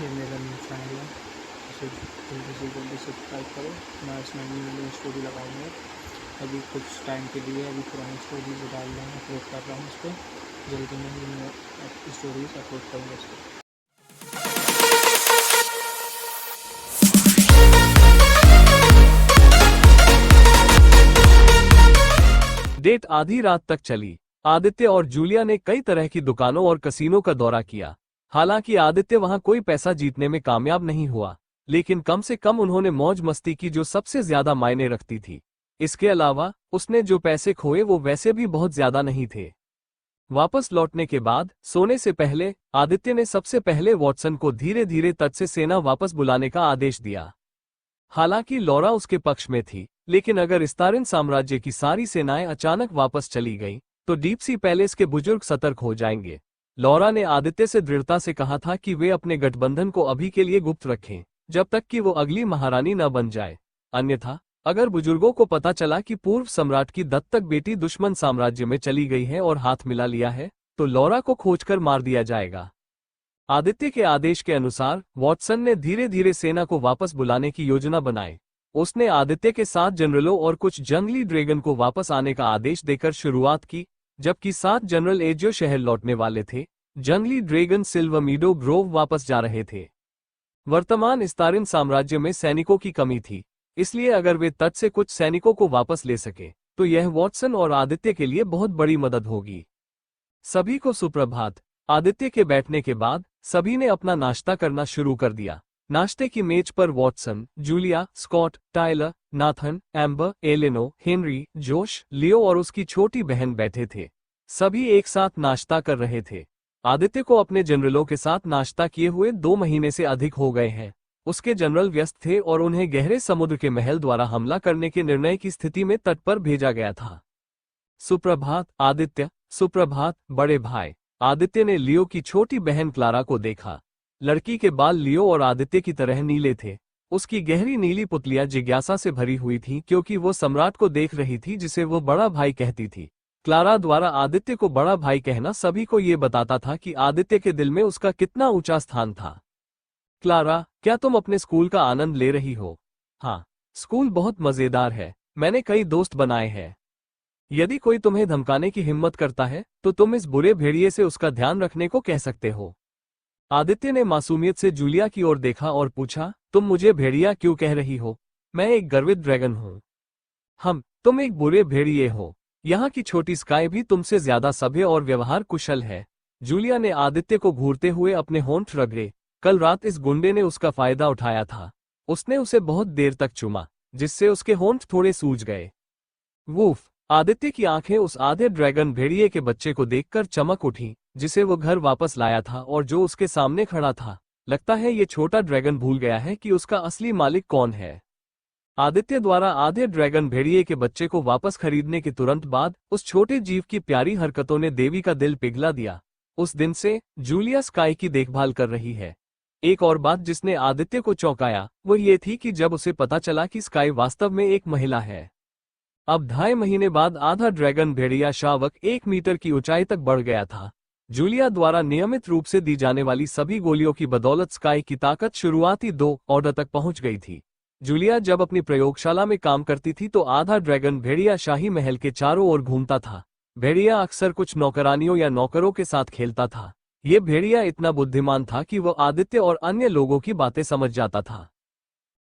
ये मेरा new channel है, इसे जल्दी से जल्दी सब्सक्राइब करो। मैं इसमें न्यू स्टोरी लगाऊंगा। अभी कुछ टाइम के लिए अभी पुरानी स्टोरीज डाल रहा हूँ, अपलोड कर रहा हूँ इस पर। जल्दी में न्यू स्टोरीज अपलोड करूँगा इस पर। डेट आधी रात तक चली। आदित्य और जूलिया ने कई तरह की दुकानों और कसीनो का दौरा किया। हालांकि आदित्य वहां कोई पैसा जीतने में कामयाब नहीं हुआ, लेकिन कम से कम उन्होंने मौज मस्ती की, जो सबसे ज्यादा मायने रखती थी। इसके अलावा उसने जो पैसे खोए वो वैसे भी बहुत ज्यादा नहीं थे। वापस लौटने के बाद सोने से पहले आदित्य ने सबसे पहले वॉटसन को धीरे धीरे तट से सेना वापस बुलाने का आदेश दिया। हालांकि लॉरा उसके पक्ष में थी, लेकिन अगर इस्तारिन साम्राज्य की सारी सेनाएं अचानक वापस चली गईं, तो डीप सी पैलेस के बुजुर्ग सतर्क हो जाएंगे। लॉरा ने आदित्य से दृढ़ता से कहा था कि वे अपने गठबंधन को अभी के लिए गुप्त रखें, जब तक कि वो अगली महारानी न बन जाए। अन्यथा अगर बुजुर्गों को पता चला कि पूर्व सम्राट की दत्तक बेटी दुश्मन साम्राज्य में चली गई है और हाथ मिला लिया है, तो लॉरा को खोजकर मार दिया जाएगा। आदित्य के आदेश के अनुसार वॉटसन ने धीरे धीरे सेना को वापस बुलाने की योजना बनाई। उसने आदित्य के 7 जनरलों और कुछ जंगली ड्रैगन को वापस आने का आदेश देकर शुरुआत की, जबकि 7 जनरल एजियो शहर लौटने वाले थे। जंगली ड्रैगन सिल्वमीडो ग्रोव वापस जा रहे थे। वर्तमान इस्तारिन साम्राज्य में सैनिकों की कमी थी, इसलिए अगर वे तट से कुछ सैनिकों को वापस ले सके तो यह वॉटसन और आदित्य के लिए बहुत बड़ी मदद होगी। सभी को सुप्रभात। आदित्य के बैठने के बाद सभी ने अपना नाश्ता करना शुरू कर दिया। नाश्ते की मेज पर Watson, Julia, Scott, Tyler, Nathan, Amber, Eleanor, Henry, Josh, Leo और उसकी छोटी बहन बैठे थे। सभी एक साथ नाश्ता कर रहे थे। आदित्य को अपने जनरलों के साथ नाश्ता किए हुए 2 महीने से अधिक हो गए हैं। उसके जनरल व्यस्त थे और उन्हें गहरे समुद्र के महल द्वारा हमला करने के निर्णय की स्थिति में तट पर भेजा गया था। सुप्रभात आदित्य। सुप्रभात बड़े भाई। आदित्य ने लियो की छोटी बहन क्लारा को देखा। लड़की के बाल लियो और आदित्य की तरह नीले थे। उसकी गहरी नीली पुतलियां जिज्ञासा से भरी हुई थीं, क्योंकि वो सम्राट को देख रही थी जिसे वो बड़ा भाई कहती थी। क्लारा द्वारा आदित्य को बड़ा भाई कहना सभी को ये बताता था कि आदित्य के दिल में उसका कितना ऊंचा स्थान था। क्लारा, क्या तुम अपने स्कूल का आनंद ले रही हो? हाँ, स्कूल बहुत मजेदार है। मैंने कई दोस्त बनाए हैं। यदि कोई तुम्हें धमकाने की हिम्मत करता है तो तुम इस बुरे भेड़िए से उसका ध्यान रखने को कह सकते हो। आदित्य ने मासूमियत से जूलिया की ओर देखा और पूछा, तुम मुझे भेड़िया क्यों कह रही हो? मैं एक गर्वित ड्रैगन हूँ। तुम एक बुरे भेड़िए हो। यहाँ की छोटी स्काई भी तुमसे ज्यादा सभ्य और व्यवहार कुशल है। जूलिया ने आदित्य को घूरते हुए अपने होंठ रगड़े। कल रात इस गुंडे ने उसका फायदा उठाया था। उसने उसे बहुत देर तक चूमा, जिससे उसके होंठ थोड़े सूज गए। वूफ। आदित्य की आंखें उस आधे ड्रैगन भेड़िए के बच्चे को देखकर चमक उठी, जिसे वो घर वापस लाया था और जो उसके सामने खड़ा था। लगता है ये छोटा ड्रैगन भूल गया है कि उसका असली मालिक कौन है। आदित्य द्वारा आधे ड्रैगन भेड़िए के बच्चे को वापस खरीदने के तुरंत बाद उस छोटे जीव की प्यारी हरकतों ने देवी का दिल पिघला दिया। उस दिन से जूलिया स्काई की देखभाल कर रही है। एक और बात जिसने आदित्य को चौंकाया वो ये थी कि जब उसे पता चला कि स्काई वास्तव में एक महिला है। अब 2.5 महीने बाद आधा ड्रैगन भेड़िया शावक 1 मीटर की ऊंचाई तक बढ़ गया था। जूलिया द्वारा नियमित रूप से दी जाने वाली सभी गोलियों की बदौलत स्काई की ताकत शुरुआती 2 ऑर्डर तक पहुंच गई थी। जूलिया जब अपनी प्रयोगशाला में काम करती थी तो आधा ड्रैगन भेड़िया शाही महल के चारों ओर घूमता था। भेड़िया अक्सर कुछ नौकरानियों या नौकरों के साथ खेलता था। ये भेड़िया इतना बुद्धिमान था कि वो आदित्य और अन्य लोगों की बातें समझ जाता था।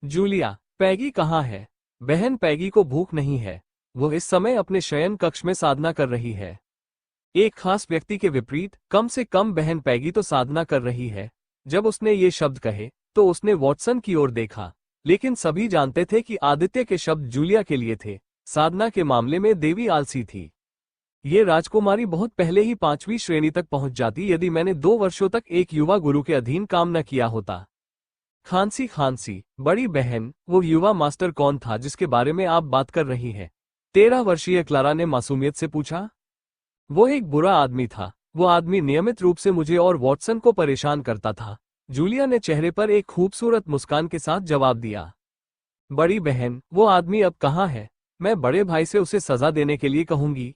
जूलिया, पैगी कहाँ है? बहन पैगी को भूख नहीं है। वो इस समय अपने शयन कक्ष में साधना कर रही है। एक खास व्यक्ति के विपरीत कम से कम बहन पैगी तो साधना कर रही है। जब उसने ये शब्द कहे तो उसने वॉटसन की ओर देखा, लेकिन सभी जानते थे कि आदित्य के शब्द जूलिया के लिए थे। साधना के मामले में देवी आलसी थी। ये राजकुमारी बहुत पहले ही 5वीं श्रेणी तक पहुंच जाती यदि मैंने 2 वर्षों तक एक युवा गुरु के अधीन काम न किया होता। खांसी, बड़ी बहन, वो युवा मास्टर कौन था जिसके बारे में आप बात कर रही हैं? 13 वर्षीय क्लारा ने मासूमियत से पूछा। वो एक बुरा आदमी था। वो आदमी नियमित रूप से मुझे और वॉटसन को परेशान करता था। जूलिया ने चेहरे पर एक खूबसूरत मुस्कान के साथ जवाब दिया। बड़ी बहन, वो आदमी अब कहाँ है? मैं बड़े भाई से उसे सजा देने के लिए कहूंगी।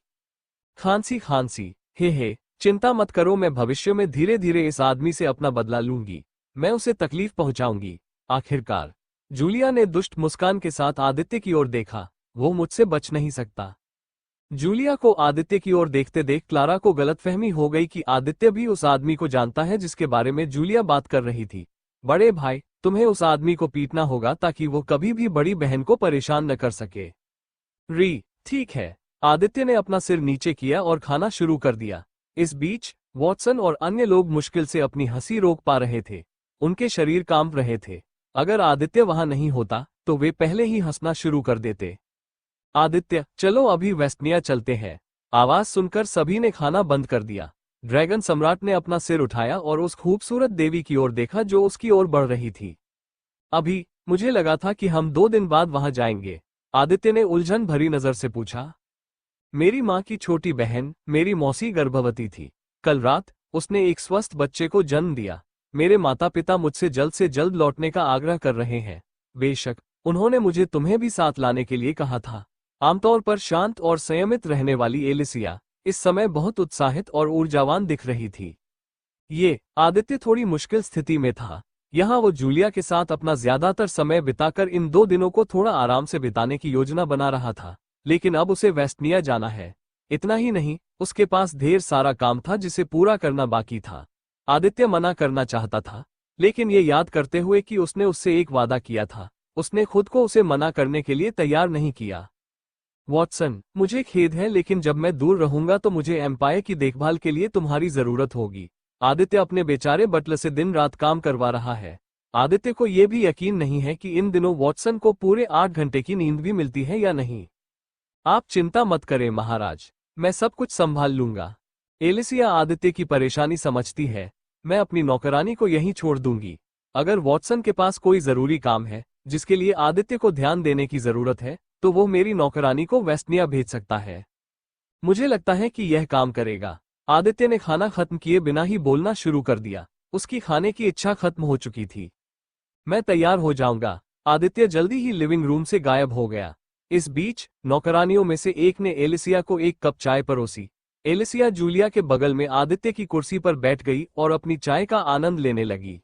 खांसी, हे चिंता मत करो, मैं भविष्य में धीरे धीरे इस आदमी से अपना बदला लूंगी। मैं उसे तकलीफ पहुंचाऊंगी। आखिरकार जूलिया ने दुष्ट मुस्कान के साथ आदित्य की ओर देखा। वो मुझसे बच नहीं सकता। जूलिया को आदित्य की ओर देखते देख क्लारा को गलतफहमी हो गई कि आदित्य भी उस आदमी को जानता है जिसके बारे में जूलिया बात कर रही थी। बड़े भाई, तुम्हें उस आदमी को पीटना होगा ताकि वो कभी भी बड़ी बहन को परेशान न कर सके। ठीक है। आदित्य ने अपना सिर नीचे किया और खाना शुरू कर दिया। इस बीच वॉटसन और अन्य लोग मुश्किल से अपनी हंसी रोक पा रहे थे। उनके शरीर कांप रहे थे। अगर आदित्य वहां नहीं होता तो वे पहले ही हंसना शुरू कर देते। आदित्य, चलो अभी वेस्टनिया चलते हैं। आवाज सुनकर सभी ने खाना बंद कर दिया। ड्रैगन सम्राट ने अपना सिर उठाया और उस खूबसूरत देवी की ओर देखा जो उसकी ओर बढ़ रही थी। अभी मुझे लगा था कि हम 2 दिन बाद वहां जाएंगे। आदित्य ने उलझन भरी नजर से पूछा। मेरी माँ की छोटी बहन, मेरी मौसी गर्भवती थी। कल रात उसने एक स्वस्थ बच्चे को जन्म दिया। मेरे माता पिता मुझसे जल्द से जल्द लौटने का आग्रह कर रहे हैं। बेशक उन्होंने मुझे तुम्हें भी साथ लाने के लिए कहा था। आमतौर पर शांत और संयमित रहने वाली एलिसिया इस समय बहुत उत्साहित और ऊर्जावान दिख रही थी। ये आदित्य थोड़ी मुश्किल स्थिति में था। यहाँ वो जूलिया के साथ अपना ज्यादातर समय बिताकर इन 2 दिनों को थोड़ा आराम से बिताने की योजना बना रहा था, लेकिन अब उसे वेस्टनिया जाना है। इतना ही नहीं, उसके पास ढेर सारा काम था जिसे पूरा करना बाकी था। आदित्य मना करना चाहता था, लेकिन ये याद करते हुए कि उसने उससे एक वादा किया था, उसने खुद को उसे मना करने के लिए तैयार नहीं किया। वॉटसन, मुझे खेद है लेकिन जब मैं दूर रहूंगा तो मुझे एम्पायर की देखभाल के लिए तुम्हारी जरूरत होगी। आदित्य अपने बेचारे बटलर से दिन रात काम करवा रहा है। आदित्य को यह भी यकीन नहीं है कि इन दिनों वॉटसन को पूरे 8 घंटे की नींद भी मिलती है या नहीं। आप चिंता मत करें महाराज, मैं सब कुछ संभाल लूंगा। एलिसिया आदित्य की परेशानी समझती है। मैं अपनी नौकरानी को यहीं छोड़ दूंगी। अगर वॉटसन के पास कोई जरूरी काम है जिसके लिए आदित्य को ध्यान देने की जरूरत है तो वो मेरी नौकरानी को वेस्टनिया भेज सकता है। मुझे लगता है कि यह काम करेगा। आदित्य ने खाना खत्म किए बिना ही बोलना शुरू कर दिया। उसकी खाने की इच्छा खत्म हो चुकी थी। मैं तैयार हो जाऊंगा। आदित्य जल्दी ही लिविंग रूम से गायब हो गया। इस बीच नौकरानियों में से एक ने एलिसिया को एक कप चाय परोसी। एलिसिया जूलिया के बगल में आदित्य की कुर्सी पर बैठ गई और अपनी चाय का आनंद लेने लगी।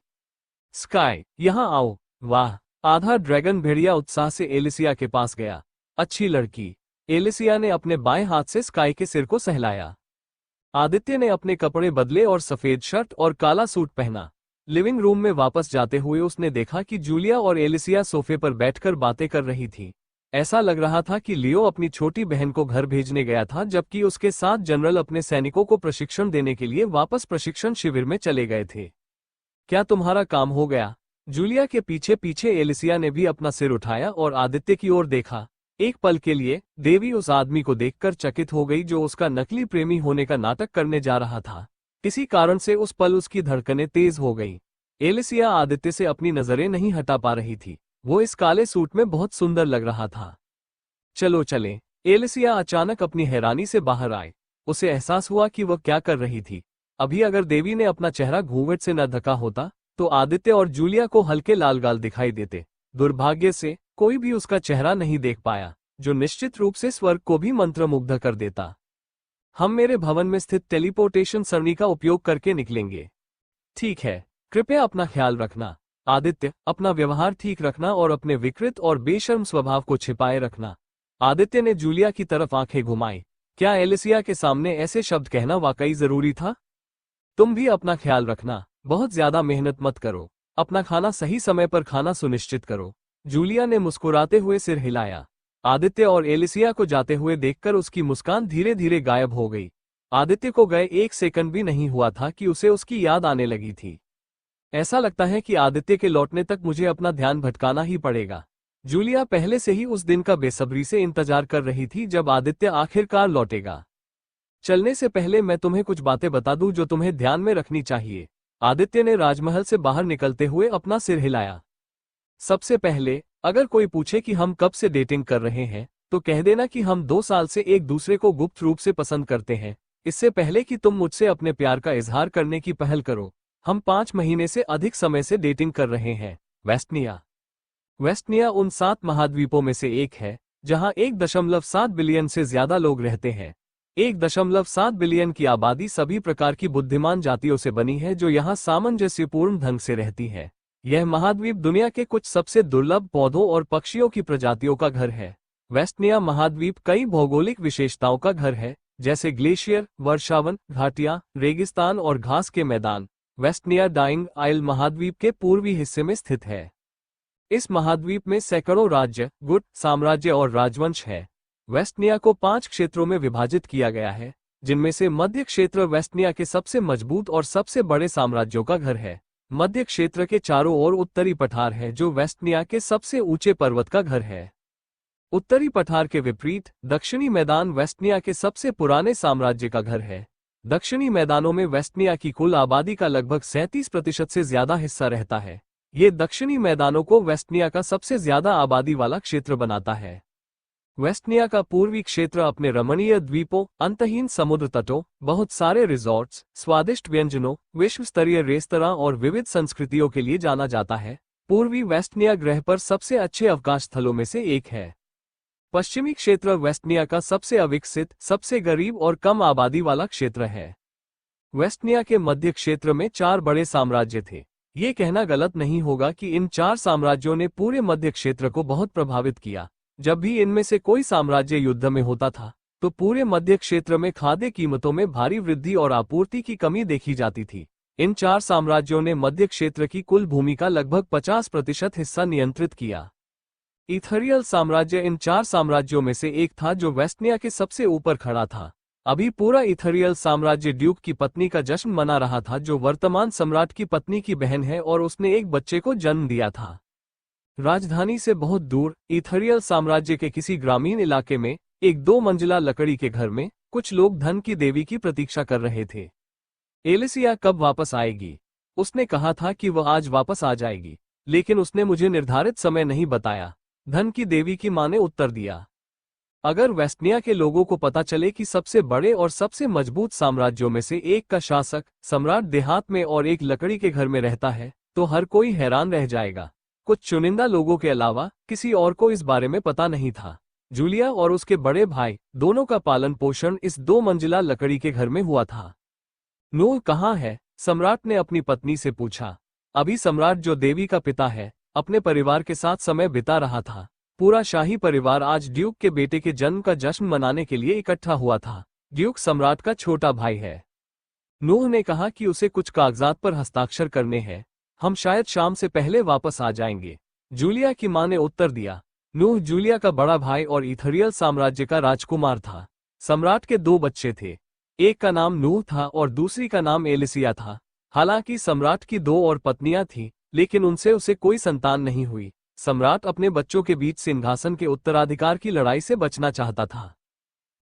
स्काई, यहाँ आओ। वाह! आधा ड्रैगन भेड़िया उत्साह से एलिसिया के पास गया। अच्छी लड़की। एलिसिया ने अपने बाएं हाथ से स्काई के सिर को सहलाया। आदित्य ने अपने कपड़े बदले और सफेद शर्ट और काला सूट पहना। लिविंग रूम में वापस जाते हुए उसने देखा कि जूलिया और एलिसिया सोफे पर बैठकर बातें कर रही थी। ऐसा लग रहा था कि लियो अपनी छोटी बहन को घर भेजने गया था, जबकि उसके साथ जनरल अपने सैनिकों को प्रशिक्षण देने के लिए वापस प्रशिक्षण शिविर में चले गए थे। क्या तुम्हारा काम हो गया? जूलिया के पीछे पीछे एलिसिया ने भी अपना सिर उठाया और आदित्य की ओर देखा। एक पल के लिए देवी उस आदमी को देखकर चकित हो गई जो उसका नकली प्रेमी होने का नाटक करने जा रहा था। किसी कारण से उस पल उसकी धड़कनें तेज हो गईं। एलिसिया आदित्य से अपनी नजरें नहीं हटा पा रही थी। वो इस काले सूट में बहुत सुंदर लग रहा था। चलो चलें। एलिसिया अचानक अपनी हैरानी से बाहर आए। उसे एहसास हुआ कि वह क्या कर रही थी। अभी अगर देवी ने अपना चेहरा घूंघट से न ढका होता तो आदित्य और जूलिया को हल्के लाल गाल दिखाई देते। दुर्भाग्य से कोई भी उसका चेहरा नहीं देख पाया, जो निश्चित रूप से स्वर्ग को भी मंत्रमुग्ध कर देता। हम मेरे भवन में स्थित टेलीपोर्टेशन सरणी का उपयोग करके निकलेंगे। ठीक है, कृपया अपना ख्याल रखना। आदित्य, अपना व्यवहार ठीक रखना और अपने विकृत और बेशर्म स्वभाव को छिपाए रखना। आदित्य ने जूलिया की तरफ आंखें घुमाई। क्या एलिसिया के सामने ऐसे शब्द कहना वाकई जरूरी था? तुम भी अपना ख्याल रखना। बहुत ज्यादा मेहनत मत करो। अपना खाना सही समय पर खाना सुनिश्चित करो। जूलिया ने मुस्कुराते हुए सिर हिलाया। आदित्य और एलिसिया को जाते हुए देखकर उसकी मुस्कान धीरे धीरे गायब हो गई। आदित्य को गए 1 सेकंड भी नहीं हुआ था कि उसे उसकी याद आने लगी थी। ऐसा लगता है कि आदित्य के लौटने तक मुझे अपना ध्यान भटकाना ही पड़ेगा। जूलिया पहले से ही उस दिन का बेसब्री से इंतजार कर रही थी जब आदित्य आखिरकार लौटेगा। चलने से पहले मैं तुम्हें कुछ बातें बता दूं जो तुम्हें ध्यान में रखनी चाहिए। आदित्य ने राजमहल से बाहर निकलते हुए अपना सिर हिलाया। सबसे पहले, अगर कोई पूछे कि हम कब से डेटिंग कर रहे हैं तो कह देना कि हम 2 साल से एक दूसरे को गुप्त रूप से पसंद करते हैं, इससे पहले कि तुम मुझसे अपने प्यार का इजहार करने की पहल करो। हम 5 महीने से अधिक समय से डेटिंग कर रहे हैं। वेस्टनिया उन 7 महाद्वीपों में से एक है जहां 1.7 बिलियन से ज्यादा लोग रहते हैं। 1.7 बिलियन की आबादी सभी प्रकार की बुद्धिमान जातियों से बनी है जो यहाँ सामंजस्यपूर्ण ढंग से रहती है। यह महाद्वीप दुनिया के कुछ सबसे दुर्लभ पौधों और पक्षियों की प्रजातियों का घर है। वेस्टनिया महाद्वीप कई भौगोलिक विशेषताओं का घर है, जैसे ग्लेशियर, वर्षावन, घाटियां, रेगिस्तान और घास के मैदान। वेस्टनिया डाइंग आइल महाद्वीप के पूर्वी हिस्से में स्थित है। इस महाद्वीप में सैकड़ों राज्य, गुट, साम्राज्य और राजवंश है। वेस्टनिया को 5 क्षेत्रों में विभाजित किया गया है, जिनमें से मध्य क्षेत्र वेस्टनिया के सबसे मजबूत और सबसे बड़े साम्राज्यों का घर है। मध्य क्षेत्र के चारों ओर उत्तरी पठार है जो वेस्टनिया के सबसे ऊंचे पर्वत का घर है। उत्तरी पठार के विपरीत दक्षिणी मैदान वेस्टनिया के सबसे पुराने साम्राज्य का घर है। दक्षिणी मैदानों में वेस्टनिया की कुल आबादी का लगभग 37% से ज्यादा हिस्सा रहता है। ये दक्षिणी मैदानों को वेस्टनिया का सबसे ज्यादा आबादी वाला क्षेत्र बनाता है। वेस्टनिया का पूर्वी क्षेत्र अपने रमणीय द्वीपों, अंतहीन समुद्र तटों, बहुत सारे रिजॉर्ट्स, स्वादिष्ट व्यंजनों, विश्व स्तरीय रेस्तरां और विविध संस्कृतियों के लिए जाना जाता है। पूर्वी वेस्टनिया ग्रह पर सबसे अच्छे अवकाश स्थलों में से एक है। पश्चिमी क्षेत्र वेस्टनिया का सबसे अविकसित, सबसे गरीब और कम आबादी वाला क्षेत्र है। वेस्टनिया के मध्य क्षेत्र में 4 बड़े साम्राज्य थे। ये कहना गलत नहीं होगा कि इन 4 साम्राज्यों ने पूरे मध्य क्षेत्र को बहुत प्रभावित किया। जब भी इनमें से कोई साम्राज्य युद्ध में होता था, तो पूरे मध्य क्षेत्र में खाद्य कीमतों में भारी वृद्धि और आपूर्ति की कमी देखी जाती थी। इन 4 साम्राज्यों ने मध्य क्षेत्र की कुल भूमि का लगभग 50% हिस्सा नियंत्रित किया। इथरियल साम्राज्य इन 4 साम्राज्यों में से एक था जो वेस्टनिया के सबसे ऊपर खड़ा था। अभी पूरा इथरियल साम्राज्य ड्यूक की पत्नी का जश्न मना रहा था, जो वर्तमान सम्राट की पत्नी की बहन है और उसने एक बच्चे को जन्म दिया था। राजधानी से बहुत दूर इथरियल साम्राज्य के किसी ग्रामीण इलाके में एक 2 मंजिला लकड़ी के घर में कुछ लोग धन की देवी की प्रतीक्षा कर रहे थे। एलिसिया कब वापस आएगी? उसने कहा था कि वह आज वापस आ जाएगी, लेकिन उसने मुझे निर्धारित समय नहीं बताया, धन की देवी की मां ने उत्तर दिया। अगर वेस्टनिया के लोगों को पता चले कि सबसे बड़े और सबसे मजबूत साम्राज्यों में से एक का शासक, सम्राट देहात में और एक लकड़ी के घर में रहता है, तो हर कोई हैरान रह जाएगा। कुछ चुनिंदा लोगों के अलावा किसी और को इस बारे में पता नहीं था। जूलिया और उसके बड़े भाई दोनों का पालन पोषण इस 2 मंजिला लकड़ी के घर में हुआ था। नूह कहाँ है? सम्राट ने अपनी पत्नी से पूछा। अभी सम्राट, जो देवी का पिता है, अपने परिवार के साथ समय बिता रहा था। पूरा शाही परिवार आज ड्यूक के बेटे के जन्म का जश्न मनाने के लिए इकट्ठा हुआ था। ड्यूक सम्राट का छोटा भाई है। नूह ने कहा कि उसे कुछ कागजात पर हस्ताक्षर करने हैं। हम शायद शाम से पहले वापस आ जाएंगे, जूलिया की मां ने उत्तर दिया। नूह जूलिया का बड़ा भाई और इथरियल साम्राज्य का राजकुमार था। सम्राट के 2 बच्चे थे, एक का नाम नूह था और दूसरी का नाम एलिसिया था। हालांकि सम्राट की 2 और पत्नियां थीं, लेकिन उनसे उसे कोई संतान नहीं हुई। सम्राट अपने बच्चों के बीच सिंहासन के उत्तराधिकार की लड़ाई से बचना चाहता था।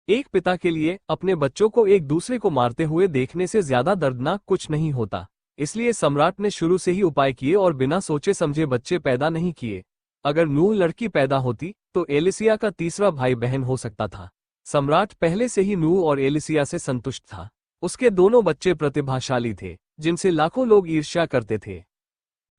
एक पिता के लिए अपने बच्चों को एक दूसरे को मारते हुए देखने से ज्यादा दर्दनाक कुछ नहीं होता। इसलिए सम्राट ने शुरू से ही उपाय किए और बिना सोचे समझे बच्चे पैदा नहीं किए। अगर नूह लड़की पैदा होती तो एलिसिया का तीसरा भाई बहन हो सकता था। सम्राट पहले से ही नूह और एलिसिया से संतुष्ट था। उसके दोनों बच्चे प्रतिभाशाली थे, जिनसे लाखों लोग ईर्ष्या करते थे।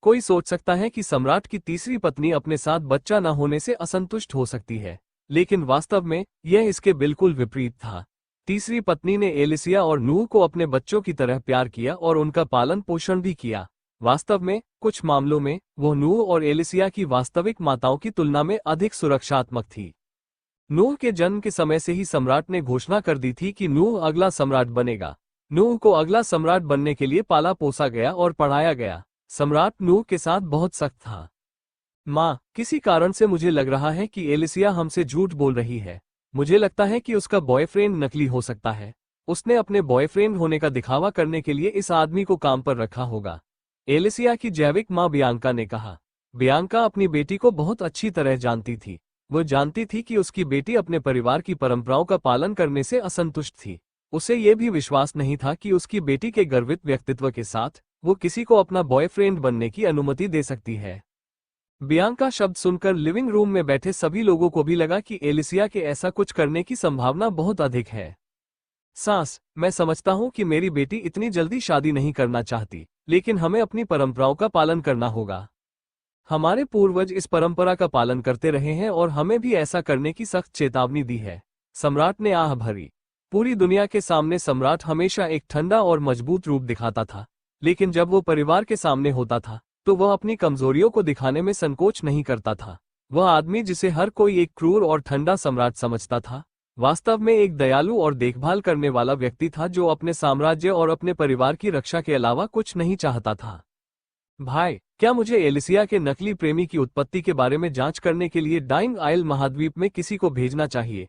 कोई सोच सकता है कि सम्राट की तीसरी पत्नी अपने साथ बच्चा न होने से असंतुष्ट हो सकती है, लेकिन वास्तव में यह इसके बिल्कुल विपरीत था। तीसरी पत्नी ने एलिसिया और नूह को अपने बच्चों की तरह प्यार किया और उनका पालन पोषण भी किया। वास्तव में कुछ मामलों में वो नूह और एलिसिया की वास्तविक माताओं की तुलना में अधिक सुरक्षात्मक थी। नूह के जन्म के समय से ही सम्राट ने घोषणा कर दी थी कि नूह अगला सम्राट बनेगा। नूह को अगला सम्राट बनने के लिए पाला पोसा गया और पढ़ाया गया। सम्राट नूह के साथ बहुत सख्त था। माँ, किसी कारण से मुझे लग रहा है कि एलिसिया हमसे झूठ बोल रही है। मुझे लगता है कि उसका बॉयफ्रेंड नकली हो सकता है। उसने अपने बॉयफ्रेंड होने का दिखावा करने के लिए इस आदमी को काम पर रखा होगा, एलिसिया की जैविक माँ बियांका ने कहा। बियांका अपनी बेटी को बहुत अच्छी तरह जानती थी। वो जानती थी कि उसकी बेटी अपने परिवार की परंपराओं का पालन करने से असंतुष्ट थी। उसे ये भी विश्वास नहीं था कि उसकी बेटी के गर्वित व्यक्तित्व के साथ वो किसी को अपना बॉयफ्रेंड बनने की अनुमति दे सकती है। बियांका शब्द सुनकर लिविंग रूम में बैठे सभी लोगों को भी लगा कि एलिसिया के ऐसा कुछ करने की संभावना बहुत अधिक है। सास, मैं समझता हूँ कि मेरी बेटी इतनी जल्दी शादी नहीं करना चाहती, लेकिन हमें अपनी परंपराओं का पालन करना होगा। हमारे पूर्वज इस परंपरा का पालन करते रहे हैं और हमें भी ऐसा करने की सख्त चेतावनी दी है। सम्राट ने आह भरी। पूरी दुनिया के सामने सम्राट हमेशा एक ठंडा और मजबूत रूप दिखाता था, लेकिन जब वो परिवार के सामने होता था तो वह अपनी कमजोरियों को दिखाने में संकोच नहीं करता था। वह आदमी जिसे हर कोई एक क्रूर और ठंडा सम्राट समझता था, वास्तव में एक दयालु और देखभाल करने वाला व्यक्ति था जो अपने साम्राज्य और अपने परिवार की रक्षा के अलावा कुछ नहीं चाहता था। भाई, क्या मुझे एलिसिया के नकली प्रेमी की उत्पत्ति के बारे में जांच करने के लिए डाइंग आइल महाद्वीप में किसी को भेजना चाहिए?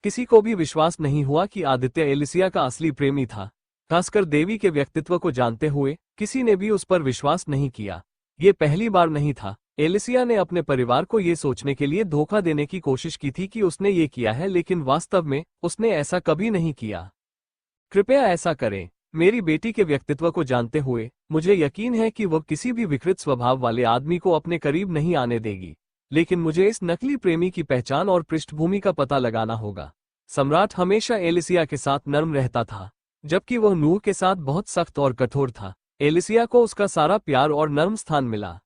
किसी को भी विश्वास नहीं हुआ कि आदित्य एलिसिया का असली प्रेमी था। खासकर देवी के व्यक्तित्व को जानते हुए किसी ने भी उस पर विश्वास नहीं किया। ये पहली बार नहीं था। एलिसिया ने अपने परिवार को ये सोचने के लिए धोखा देने की कोशिश की थी कि उसने ये किया है, लेकिन वास्तव में उसने ऐसा कभी नहीं किया। कृपया ऐसा करें। मेरी बेटी के व्यक्तित्व को जानते हुए मुझे यकीन है कि वह किसी भी विकृत स्वभाव वाले आदमी को अपने करीब नहीं आने देगी, लेकिन मुझे इस नकली प्रेमी की पहचान और पृष्ठभूमि का पता लगाना होगा। सम्राट हमेशा एलिसिया के साथ नर्म रहता था, जबकि वह नूह के साथ बहुत सख्त और कठोर था। एलिसिया को उसका सारा प्यार और नर्म स्थान मिला।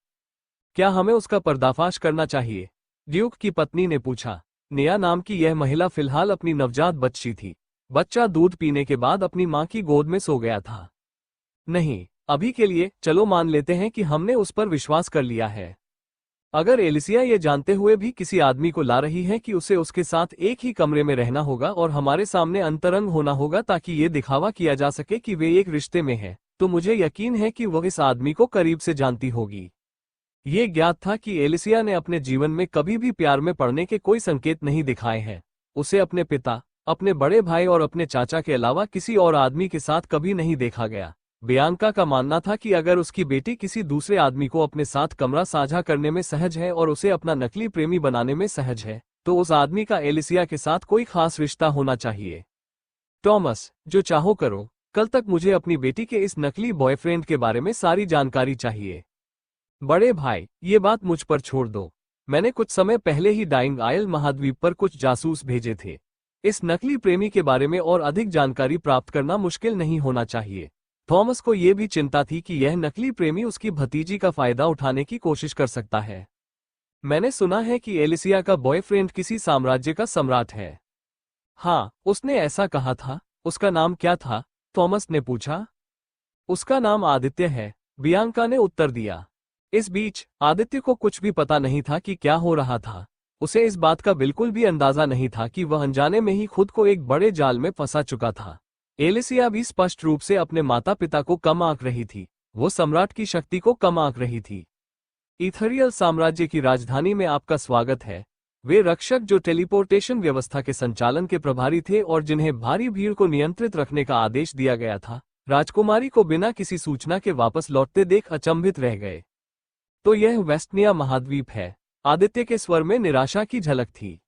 क्या हमें उसका पर्दाफाश करना चाहिए? ड्यूक की पत्नी ने पूछा। निया नाम की यह महिला फिलहाल अपनी नवजात बच्ची थी। बच्चा दूध पीने के बाद अपनी मां की गोद में सो गया था। नहीं, अभी के लिए चलो मान लेते हैं कि हमने उस पर विश्वास कर लिया है। अगर एलिसिया ये जानते हुए भी किसी आदमी को ला रही है कि उसे उसके साथ एक ही कमरे में रहना होगा और हमारे सामने अंतरंग होना होगा ताकि ये दिखावा किया जा सके कि वे एक रिश्ते में हैं, तो मुझे यकीन है कि वह इस आदमी को करीब से जानती होगी। ये ज्ञात था कि एलिसिया ने अपने जीवन में कभी भी प्यार में पड़ने के कोई संकेत नहीं दिखाए हैं। उसे अपने पिता, अपने बड़े भाई और अपने चाचा के अलावा किसी और आदमी के साथ कभी नहीं देखा गया। बियांका का मानना था कि अगर उसकी बेटी किसी दूसरे आदमी को अपने साथ कमरा साझा करने में सहज है और उसे अपना नकली प्रेमी बनाने में सहज है, तो उस आदमी का एलिसिया के साथ कोई खास रिश्ता होना चाहिए। टॉमस, जो चाहो करो। कल तक मुझे अपनी बेटी के इस नकली बॉयफ्रेंड के बारे में सारी जानकारी चाहिए। बड़े भाई, ये बात मुझ पर छोड़ दो। मैंने कुछ समय पहले ही डाइंग आइल महाद्वीप पर कुछ जासूस भेजे थे। इस नकली प्रेमी के बारे में और अधिक जानकारी प्राप्त करना मुश्किल नहीं होना चाहिए। थॉमस को यह भी चिंता थी कि यह नकली प्रेमी उसकी भतीजी का फायदा उठाने की कोशिश कर सकता है। मैंने सुना है कि एलिसिया का बॉयफ्रेंड किसी साम्राज्य का सम्राट है। हाँ, उसने ऐसा कहा था। उसका नाम क्या था? थॉमस ने पूछा। उसका नाम आदित्य है, बियांका ने उत्तर दिया। इस बीच आदित्य को कुछ भी पता नहीं था कि क्या हो रहा था। उसे इस बात का बिल्कुल भी अंदाजा नहीं था कि वह अनजाने में ही खुद को एक बड़े जाल में फंसा चुका था। एलिसिया भी स्पष्ट रूप से अपने माता पिता को कम आंक रही थी। वो सम्राट की शक्ति को कम आंक रही थी। इथरियल साम्राज्य की राजधानी में आपका स्वागत है। वे रक्षक जो टेलीपोर्टेशन व्यवस्था के संचालन के प्रभारी थे और जिन्हें भारी भीड़ को नियंत्रित रखने का आदेश दिया गया था, राजकुमारी को बिना किसी सूचना के वापस लौटते देख अचंभित रह गए। तो यह वेस्टनिया महाद्वीप है। आदित्य के स्वर में निराशा की झलक थी।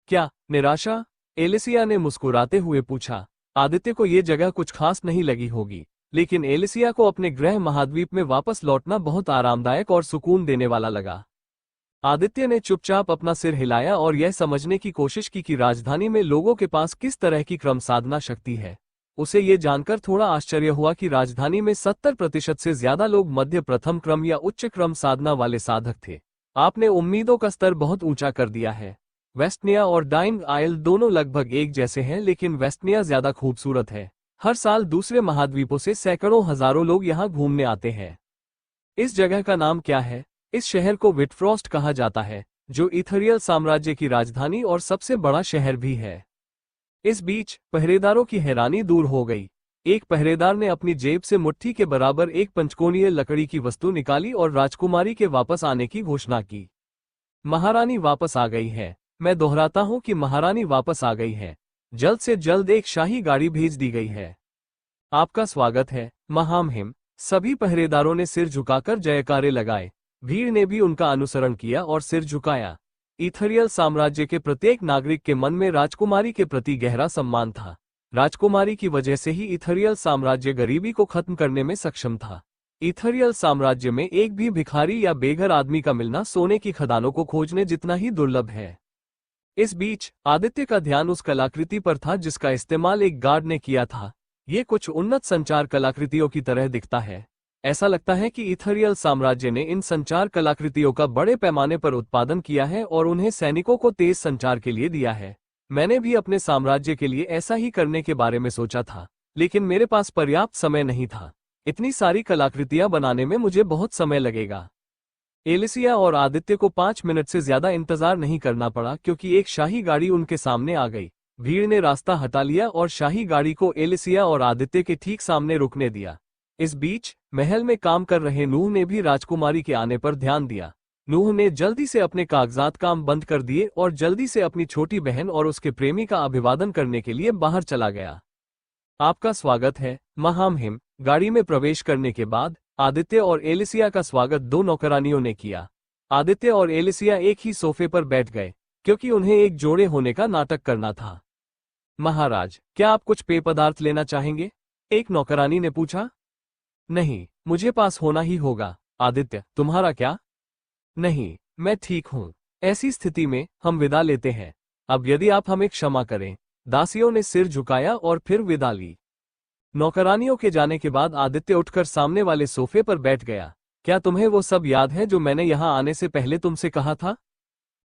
क्या निराशा? एलिसिया ने मुस्कुराते हुए पूछा। आदित्य को ये जगह कुछ खास नहीं लगी होगी, लेकिन एलिसिया को अपने ग्रह महाद्वीप में वापस लौटना बहुत आरामदायक और सुकून देने वाला लगा। आदित्य ने चुपचाप अपना सिर हिलाया और यह समझने की कोशिश की कि राजधानी में लोगों के पास किस तरह की क्रम साधना शक्ति है। उसे ये जानकर थोड़ा आश्चर्य हुआ कि राजधानी में 70% से ज्यादा लोग मध्य प्रथम क्रम या उच्च क्रम साधना वाले साधक थे। आपने उम्मीदों का स्तर बहुत ऊंचा कर दिया है। वेस्टनिया और डाइंग आइल दोनों लगभग एक जैसे हैं, लेकिन वेस्टनिया ज्यादा खूबसूरत है। हर साल दूसरे महाद्वीपों से सैकड़ों हजारों लोग यहाँ घूमने आते हैं। इस जगह का नाम क्या है? इस शहर को विटफ्रॉस्ट कहा जाता है, जो इथरियल साम्राज्य की राजधानी और सबसे बड़ा शहर भी है। इस बीच पहरेदारों की हैरानी दूर हो गई। एक पहरेदार ने अपनी जेब से मुट्ठी के बराबर एक पंचकोणीय लकड़ी की वस्तु निकाली और राजकुमारी के वापस आने की घोषणा की। महारानी वापस आ गई है। मैं दोहराता हूं कि महारानी वापस आ गई है। जल्द से जल्द एक शाही गाड़ी भेज दी गई है। आपका स्वागत है, महामहिम। सभी पहरेदारों ने सिर झुकाकर जयकारे लगाए। भीड़ ने भी उनका अनुसरण किया और सिर झुकाया। इथरियल साम्राज्य के प्रत्येक नागरिक के मन में राजकुमारी के प्रति गहरा सम्मान था। राजकुमारी की वजह से ही इथरियल साम्राज्य गरीबी को खत्म करने में सक्षम था। इथरियल साम्राज्य में एक भी भिखारी या बेघर आदमी का मिलना सोने की खदानों को खोजने जितना ही दुर्लभ है। इस बीच आदित्य का ध्यान उस कलाकृति पर था जिसका इस्तेमाल एक गार्ड ने किया था। ये कुछ उन्नत संचार कलाकृतियों की तरह दिखता है। ऐसा लगता है कि इथरियल साम्राज्य ने इन संचार कलाकृतियों का बड़े पैमाने पर उत्पादन किया है और उन्हें सैनिकों को तेज संचार के लिए दिया है। मैंने भी अपने साम्राज्य के लिए ऐसा ही करने के बारे में सोचा था, लेकिन मेरे पास पर्याप्त समय नहीं था। इतनी सारी कलाकृतियां बनाने में मुझे बहुत समय लगेगा। एलिसिया और आदित्य को 5 मिनट से ज्यादा इंतजार नहीं करना पड़ा क्योंकि एक शाही गाड़ी उनके सामने आ गई। भीड़ ने रास्ता हटा लिया और शाही गाड़ी को एलिसिया और आदित्य के ठीक सामने रुकने दिया। इस बीच महल में काम कर रहे नूह ने भी राजकुमारी के आने पर ध्यान दिया। नूह ने जल्दी से अपने कागजात काम बंद कर दिए और जल्दी से अपनी छोटी बहन और उसके प्रेमी का अभिवादन करने के लिए बाहर चला गया। आपका स्वागत है महामहिम। गाड़ी में प्रवेश करने के बाद आदित्य और एलिसिया का स्वागत 2 नौकरानियों ने किया। आदित्य और एलिसिया एक ही सोफे पर बैठ गए क्योंकि उन्हें एक जोड़े होने का नाटक करना था। महाराज, क्या आप कुछ पेय पदार्थ लेना चाहेंगे? एक नौकरानी ने पूछा। नहीं, मुझे पास होना ही होगा। आदित्य, तुम्हारा क्या? नहीं, मैं ठीक हूं। ऐसी स्थिति में हम विदा लेते हैं। अब यदि आप हमें क्षमा करें। दासियों ने सिर झुकाया और फिर विदा ली। नौकरानियों के जाने के बाद आदित्य उठकर सामने वाले सोफे पर बैठ गया। क्या तुम्हें वो सब याद है जो मैंने यहां आने से पहले तुमसे कहा था?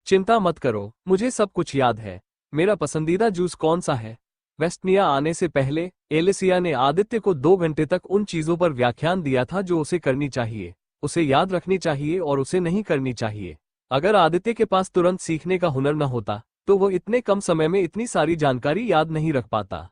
चिंता मत करो, मुझे सब कुछ याद है। मेरा पसंदीदा जूस कौन सा है? वेस्टनिया आने से पहले एलिसिया ने आदित्य को 2 घंटे तक उन चीजों पर व्याख्यान दिया था जो उसे करनी चाहिए, उसे याद रखनी चाहिए और उसे नहीं करनी चाहिए। अगर आदित्य के पास तुरंत सीखने का हुनर न होता तो वो इतने कम समय में इतनी सारी जानकारी याद नहीं रख पाता।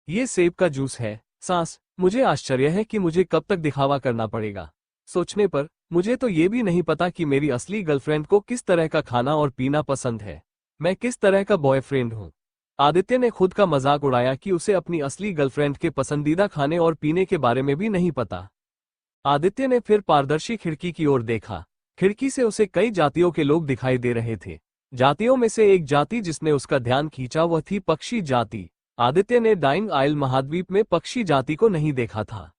ये सेब का जूस है। सांस, मुझे आश्चर्य है कि मुझे कब तक दिखावा करना पड़ेगा। सोचने पर मुझे तो ये भी नहीं पता कि मेरी असली गर्लफ्रेंड को किस तरह का खाना और पीना पसंद है। मैं किस तरह का बॉयफ्रेंड हूँ। आदित्य ने खुद का मजाक उड़ाया कि उसे अपनी असली गर्लफ्रेंड के पसंदीदा खाने और पीने के बारे में भी नहीं पता। आदित्य ने फिर पारदर्शी खिड़की की ओर देखा। खिड़की से उसे कई जातियों के लोग दिखाई दे रहे थे। जातियों में से एक जाति जिसने उसका ध्यान खींचा वह थी पक्षी जाति। आदित्य ने डाइंग आइल महाद्वीप में पक्षी जाति को नहीं देखा था।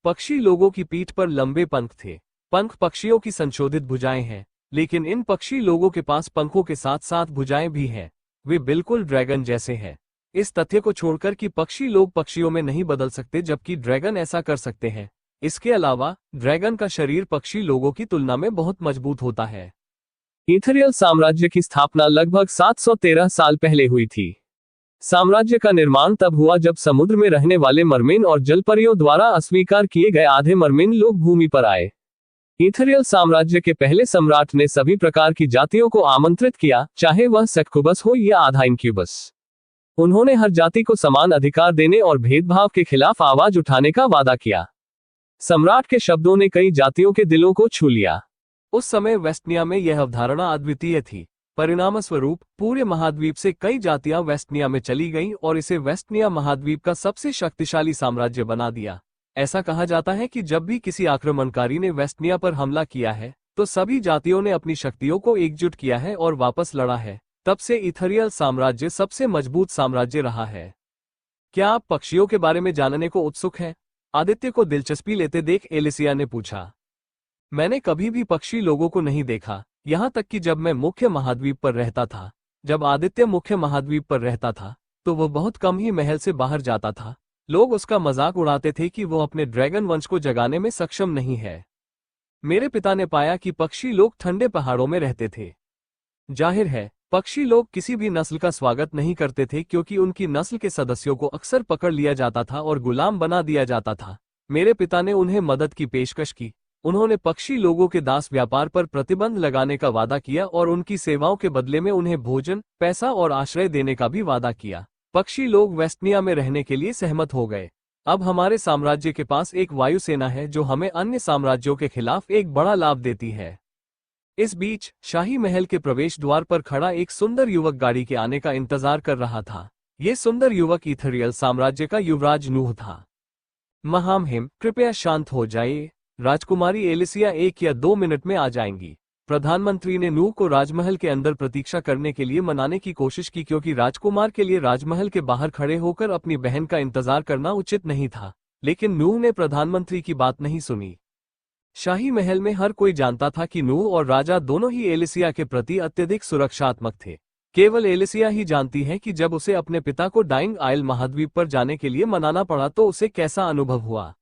पक्षी लोगों की पीठ पर लंबे पंख थे। पंख पक्षियों की संशोधित भुजाएं हैं, लेकिन इन पक्षी लोगों के पास पंखों के साथ साथ भुजाएं भी हैं। वे बिल्कुल ड्रैगन जैसे हैं। इस तथ्य को छोड़कर कि पक्षी लोग पक्षियों में नहीं बदल सकते जबकि ड्रैगन ऐसा कर सकते हैं। इसके अलावा ड्रैगन का शरीर पक्षी लोगों की तुलना में बहुत मजबूत होता है। इथेरियल साम्राज्य की स्थापना लगभग 713 साल पहले हुई थी। साम्राज्य का निर्माण तब हुआ जब समुद्र में रहने वाले मरमेन और जलपरियों द्वारा अस्वीकार किए गए आधे मरमेन लोग भूमि पर आए। इथेरियल साम्राज्य के पहले सम्राट ने सभी प्रकार की जातियों को आमंत्रित किया, चाहे वह सक्कुबस हो या आधा इंक्यूबस। उन्होंने हर जाति को समान अधिकार देने और भेदभाव के खिलाफ आवाज उठाने का वादा किया। सम्राट के शब्दों ने कई जातियों के दिलों को छू लिया। उस समय वेस्टनिया में यह अवधारणा अद्वितीय थी। परिणामस्वरूप पूरे महाद्वीप से कई जातियां वेस्टनिया में चली गईं और इसे वेस्टनिया महाद्वीप का सबसे शक्तिशाली साम्राज्य बना दिया। ऐसा कहा जाता है कि जब भी किसी आक्रमणकारी ने वेस्टनिया पर हमला किया है तो सभी जातियों ने अपनी शक्तियों को एकजुट किया है और वापस लड़ा है। तब से इथेरियल साम्राज्य सबसे मजबूत साम्राज्य रहा है। क्या आप पक्षियों के बारे में जानने को उत्सुक हैं? आदित्य को दिलचस्पी लेते देख एलिसिया ने पूछा। मैंने कभी भी पक्षी लोगों को नहीं देखा, यहाँ तक कि जब मैं मुख्य महाद्वीप पर रहता था। जब आदित्य मुख्य महाद्वीप पर रहता था तो वह बहुत कम ही महल से बाहर जाता था। लोग उसका मजाक उड़ाते थे कि वो अपने ड्रैगन वंश को जगाने में सक्षम नहीं है। मेरे पिता ने पाया कि पक्षी लोग ठंडे पहाड़ों में रहते थे। जाहिर है, पक्षी लोग किसी भी नस्ल का स्वागत नहीं करते थे क्योंकि उनकी नस्ल के सदस्यों को अक्सर पकड़ लिया जाता था और गुलाम बना दिया जाता था। मेरे पिता ने उन्हें मदद की पेशकश की। उन्होंने पक्षी लोगों के दास व्यापार पर प्रतिबंध लगाने का वादा किया और उनकी सेवाओं के बदले में उन्हें भोजन, पैसा और आश्रय देने का भी वादा किया। पक्षी लोग वेस्टनिया में रहने के लिए सहमत हो गए। अब हमारे साम्राज्य के पास एक वायुसेना है जो हमें अन्य साम्राज्यों के खिलाफ एक बड़ा लाभ देती है। इस बीच शाही महल के प्रवेश द्वार पर खड़ा एक सुंदर युवक गाड़ी के आने का इंतजार कर रहा था। ये सुंदर युवक इथेरियल साम्राज्य का युवराज नूह था। महामहिम, कृपया शांत हो जाइए। राजकुमारी एलिसिया 1 या 2 मिनट में आ जाएंगी। प्रधानमंत्री ने नूह को राजमहल के अंदर प्रतीक्षा करने के लिए मनाने की कोशिश की क्योंकि राजकुमार के लिए राजमहल के बाहर खड़े होकर अपनी बहन का इंतजार करना उचित नहीं था। लेकिन नूह ने प्रधानमंत्री की बात नहीं सुनी। शाही महल में हर कोई जानता था कि नूह और राजा दोनों ही एलिसिया के प्रति अत्यधिक सुरक्षात्मक थे। केवल एलिसिया ही जानती है कि जब उसे अपने पिता को डाइंग आइल महाद्वीप पर जाने के लिए मनाना पड़ा तो उसे कैसा अनुभव हुआ।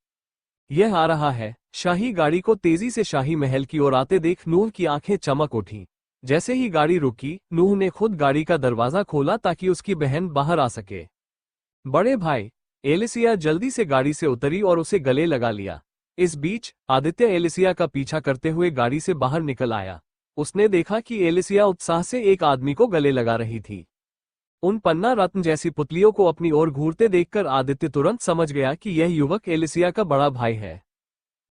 यह आ रहा है। शाही गाड़ी को तेजी से शाही महल की ओर आते देख नूह की आंखें चमक उठी। जैसे ही गाड़ी रुकी, नूह ने खुद गाड़ी का दरवाजा खोला ताकि उसकी बहन बाहर आ सके। बड़े भाई एलिसिया जल्दी से गाड़ी से उतरी और उसे गले लगा लिया। इस बीच आदित्य एलिसिया का पीछा करते हुए गाड़ी से बाहर निकल आया। उसने देखा कि एलिसिया उत्साह से एक आदमी को गले लगा रही थी। उन पन्ना रत्न जैसी पुतलियों को अपनी ओर घूरते देखकर आदित्य तुरंत समझ गया कि यह युवक एलिसिया का बड़ा भाई है।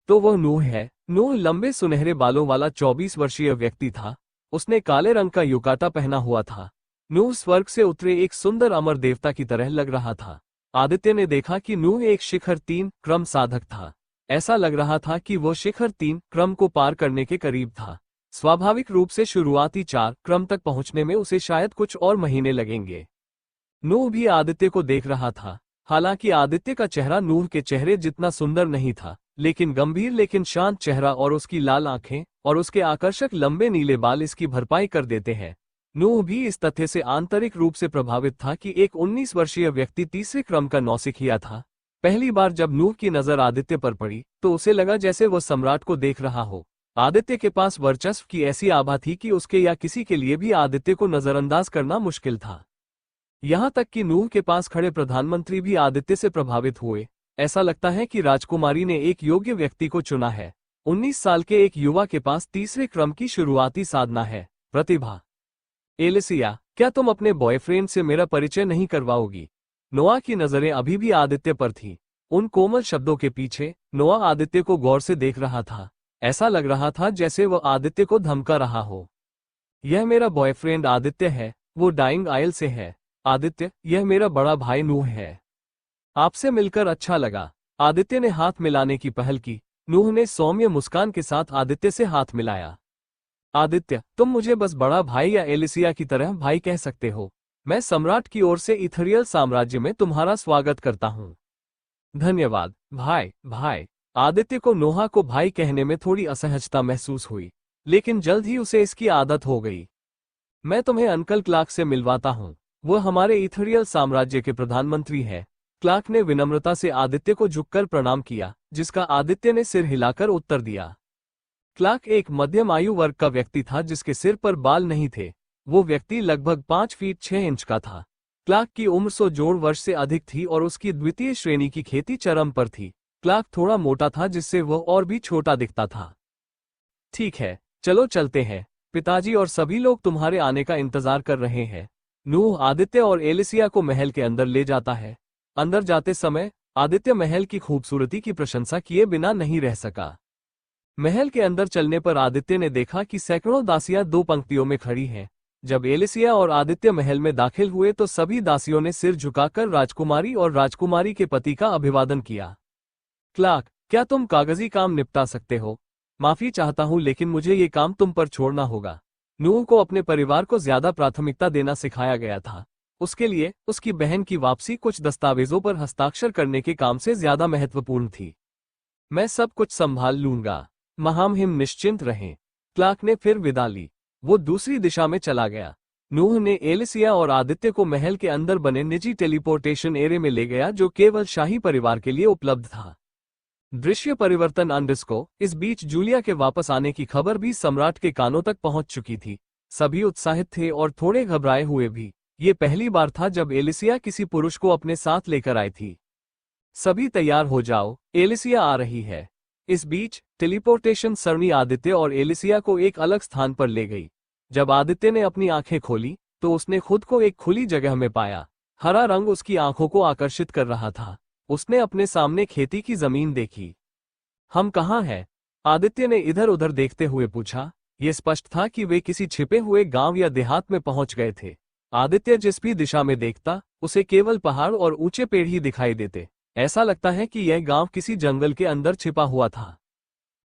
तो वह नूह है। नूह लंबे सुनहरे बालों वाला 24 वर्षीय व्यक्ति था। उसने काले रंग का युकाता पहना हुआ था। नूह स्वर्ग से उतरे एक सुंदर अमर देवता की तरह लग रहा था। आदित्य ने देखा कि नूह एक शिखर 3 क्रम साधक था। ऐसा लग रहा था कि वह शिखर 3 क्रम को पार करने के करीब था। स्वाभाविक रूप से शुरुआती 4 क्रम तक पहुंचने में उसे शायद कुछ और महीने लगेंगे। नूह भी आदित्य को देख रहा था। हालांकि आदित्य का चेहरा नूह के चेहरे जितना सुंदर नहीं था, लेकिन गंभीर लेकिन शांत चेहरा और उसकी लाल आंखें और उसके आकर्षक लंबे नीले बाल इसकी भरपाई कर देते हैं। नूह भी इस तथ्य से आंतरिक रूप से प्रभावित था कि एक 19 वर्षीय व्यक्ति तीसरे क्रम का नौसिखिया था। पहली बार जब नूह की नजर आदित्य पर पड़ी तो उसे लगा जैसे वह सम्राट को देख रहा हो। आदित्य के पास वर्चस्व की ऐसी आभा थी कि उसके या किसी के लिए भी आदित्य को नजरअंदाज करना मुश्किल था। यहां तक कि नूह के पास खड़े प्रधानमंत्री भी आदित्य से प्रभावित हुए। ऐसा लगता है कि राजकुमारी ने एक योग्य व्यक्ति को चुना है। 19 साल के एक युवा के पास तीसरे क्रम की शुरुआती साधना है, प्रतिभा। एलिसिया, क्या तुम अपने बॉयफ्रेंड से मेरा परिचय नहीं करवाओगी? नोआ की नजरें अभी भी आदित्य पर थी। उन कोमल शब्दों के पीछे नोआ आदित्य को गौर से देख रहा था। ऐसा लग रहा था जैसे वह आदित्य को धमका रहा हो। यह मेरा बॉयफ्रेंड आदित्य है, वो डाइंग आइल से है। आदित्य, यह मेरा बड़ा भाई नूह है। आपसे मिलकर अच्छा लगा। आदित्य ने हाथ मिलाने की पहल की। नूह ने सौम्य मुस्कान के साथ आदित्य से हाथ मिलाया। आदित्य, तुम मुझे बस बड़ा भाई या एलिसिया की तरह भाई कह सकते हो। मैं सम्राट की ओर से इथरियल साम्राज्य में तुम्हारा स्वागत करता हूँ। धन्यवाद भाई। भाई आदित्य को नोहा को भाई कहने में थोड़ी असहजता महसूस हुई, लेकिन जल्द ही उसे इसकी आदत हो गई। मैं तुम्हें अंकल क्लार्क से मिलवाता हूँ। वह हमारे इथरियल साम्राज्य के प्रधानमंत्री है। क्लार्क ने विनम्रता से आदित्य को झुककर प्रणाम किया, जिसका आदित्य ने सिर हिलाकर उत्तर दिया। क्लार्क एक मध्यम आयु वर्ग का व्यक्ति था जिसके सिर पर बाल नहीं थे। वो व्यक्ति लगभग 5 फीट 6 इंच का था। क्लार्क की उम्र 100 जोड़ वर्ष से अधिक थी और उसकी द्वितीय श्रेणी की खेती चरम पर थी। क्लार्क थोड़ा मोटा था जिससे वह और भी छोटा दिखता था। ठीक है, चलो चलते हैं। पिताजी और सभी लोग तुम्हारे आने का इंतजार कर रहे हैं। नूह आदित्य और एलिसिया को महल के अंदर ले जाता है। अंदर जाते समय आदित्य महल की खूबसूरती की प्रशंसा किए बिना नहीं रह सका। महल के अंदर चलने पर आदित्य ने देखा कि सैकड़ों दासियां 2 पंक्तियों में खड़ी हैं। जब एलिसिया और आदित्य महल में दाखिल हुए तो सभी दासियों ने सिर झुकाकर राजकुमारी और राजकुमारी के पति का अभिवादन किया। क्लार्क, क्या तुम कागजी काम निपटा सकते हो? माफी चाहता हूं, लेकिन मुझे ये काम तुम पर छोड़ना होगा। नूह को अपने परिवार को ज्यादा प्राथमिकता देना सिखाया गया था। उसके लिए उसकी बहन की वापसी कुछ दस्तावेजों पर हस्ताक्षर करने के काम से ज्यादा महत्वपूर्ण थी। मैं सब कुछ संभाल लूंगा। महामहिम निश्चिंत रहें। क्लार्क ने फिर विदा ली। वो दूसरी दिशा में चला गया। नूह ने एलिसिया और आदित्य को महल के अंदर बने निजी टेलीपोर्टेशन एरिया में ले गया जो केवल शाही परिवार के लिए उपलब्ध था। दृश्य परिवर्तन अंडरस्को। इस बीच जूलिया के वापस आने की खबर भी सम्राट के कानों तक पहुंच चुकी थी। सभी उत्साहित थे और थोड़े घबराए हुए भी। ये पहली बार था जब एलिसिया किसी पुरुष को अपने साथ लेकर आई थी। सभी तैयार हो जाओ, एलिसिया आ रही है। इस बीच टेलीपोर्टेशन सरणी आदित्य और एलिसिया को एक अलग स्थान पर ले गई। जब आदित्य ने अपनी आंखें खोली तो उसने खुद को एक खुली जगह में पाया। हरा रंग उसकी आंखों को आकर्षित कर रहा था। उसने अपने सामने खेती की जमीन देखी। हम कहाँ हैं? आदित्य ने इधर उधर देखते हुए पूछा। यह स्पष्ट था कि वे किसी छिपे हुए गांव या देहात में पहुंच गए थे। आदित्य जिस भी दिशा में देखता उसे केवल पहाड़ और ऊंचे पेड़ ही दिखाई देते। ऐसा लगता है कि यह गांव किसी जंगल के अंदर छिपा हुआ था।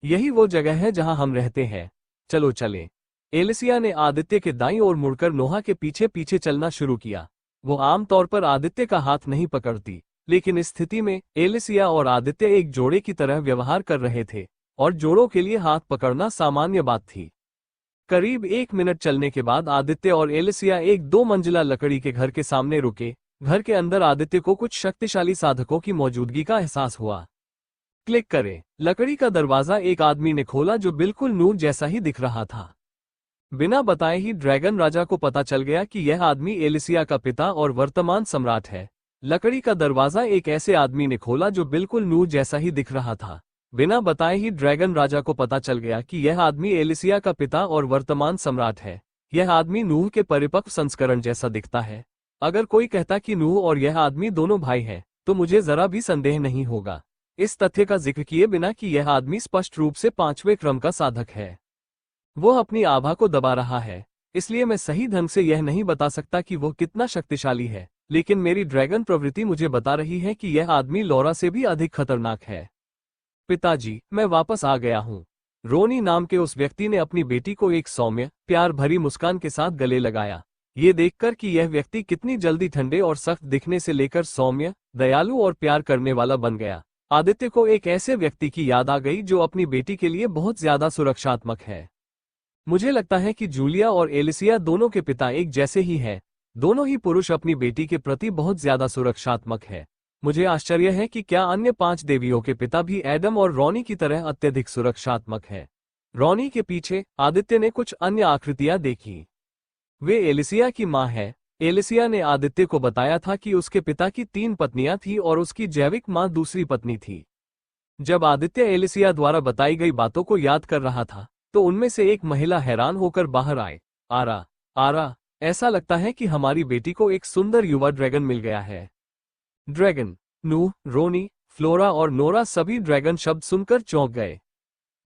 यही वो जगह है जहां हम रहते हैं। चलो चलें। एलिसिया ने आदित्य के दाईं ओर मुड़कर नोहा के पीछे पीछे चलना शुरू किया। वो आमतौर पर आदित्य का हाथ नहीं पकड़ती, लेकिन इस स्थिति में एलिसिया और आदित्य एक जोड़े की तरह व्यवहार कर रहे थे और जोड़ों के लिए हाथ पकड़ना सामान्य बात थी। करीब 1 मिनट चलने के बाद आदित्य और एलिसिया एक 2 मंजिला लकड़ी के घर के सामने रुके। घर के अंदर आदित्य को कुछ शक्तिशाली साधकों की मौजूदगी का एहसास हुआ। क्लिक करें। लकड़ी का दरवाजा एक आदमी ने खोला जो बिल्कुल नूर जैसा ही दिख रहा था। बिना बताए ही ड्रैगन राजा को पता चल गया कि यह आदमी एलिसिया का पिता और वर्तमान सम्राट है। लकड़ी का दरवाजा एक ऐसे आदमी ने खोला जो बिल्कुल नूर जैसा ही दिख रहा था। बिना बताए ही ड्रैगन राजा को पता चल गया कि यह आदमी एलिसिया का पिता और वर्तमान सम्राट है। यह आदमी नूह के परिपक्व संस्करण जैसा दिखता है। अगर कोई कहता कि नूह और यह आदमी दोनों भाई हैं, तो मुझे जरा भी संदेह नहीं होगा, इस तथ्य का जिक्र किए बिना कि यह आदमी स्पष्ट रूप से 5वें क्रम का साधक है। वो अपनी आभा को दबा रहा है, इसलिए मैं सही ढंग से यह नहीं बता सकता कि वो कितना शक्तिशाली है, लेकिन मेरी ड्रैगन प्रवृत्ति मुझे बता रही है कि यह आदमी लौरा से भी अधिक खतरनाक है। पिताजी, मैं वापस आ गया हूँ। रोनी नाम के उस व्यक्ति ने अपनी बेटी को एक सौम्य, प्यार भरी मुस्कान के साथ गले लगाया। ये देखकर कि यह व्यक्ति कितनी जल्दी ठंडे और सख्त दिखने से लेकर सौम्य, दयालु और प्यार करने वाला बन गया, आदित्य को एक ऐसे व्यक्ति की याद आ गई जो अपनी बेटी के लिए बहुत ज्यादा सुरक्षात्मक है। मुझे लगता है कि जूलिया और एलिसिया दोनों के पिता एक जैसे ही हैं। दोनों ही पुरुष अपनी बेटी के प्रति बहुत ज्यादा सुरक्षात्मक है। मुझे आश्चर्य है कि क्या अन्य 5 देवियों के पिता भी एडम और रॉनी की तरह अत्यधिक सुरक्षात्मक है। रॉनी के पीछे आदित्य ने कुछ अन्य आकृतियां देखी। वे एलिसिया की मां है। एलिसिया ने आदित्य को बताया था कि उसके पिता की 3 पत्नियां थी और उसकी जैविक मां दूसरी पत्नी थी। जब आदित्य एलिसिया द्वारा बताई गई बातों को याद कर रहा था, तो उनमें से एक महिला हैरान होकर बाहर आए। आरा, आरा, ऐसा लगता है कि हमारी बेटी को एक सुंदर युवा ड्रैगन मिल गया है। ड्रैगन, नूह, रोनी, फ्लोरा और नोरा सभी ड्रैगन शब्द सुनकर चौंक गए।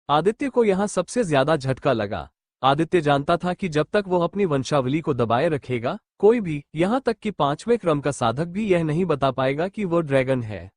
आदित्य को यहां सबसे ज्यादा झटका लगा। आदित्य जानता था कि जब तक वो अपनी वंशावली को दबाए रखेगा, कोई भी, यहां तक कि 5वें क्रम का साधक भी यह नहीं बता पाएगा कि वो ड्रैगन है।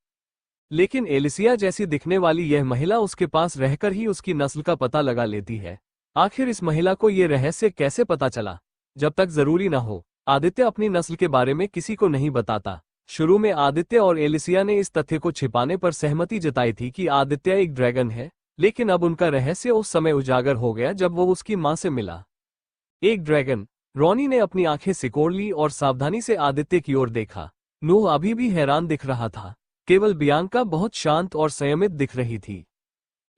लेकिन एलिसिया जैसी दिखने वाली यह महिला उसके पास रहकर ही उसकी नस्ल का पता लगा लेती है। आखिर इस महिला को यह रहस्य कैसे पता चला? जब तक जरूरी न हो, आदित्य अपनी नस्ल के बारे में किसी को नहीं बताता। शुरू में आदित्य और एलिसिया ने इस तथ्य को छिपाने पर सहमति जताई थी कि आदित्य एक ड्रैगन है, लेकिन अब उनका रहस्य उस समय उजागर हो गया जब वो उसकी मां से मिला। एक ड्रैगन। रॉनी ने अपनी आंखें सिकोड़ ली और सावधानी से आदित्य की ओर देखा। नूह अभी भी हैरान दिख रहा था, केवल बियांका बहुत शांत और संयमित दिख रही थी।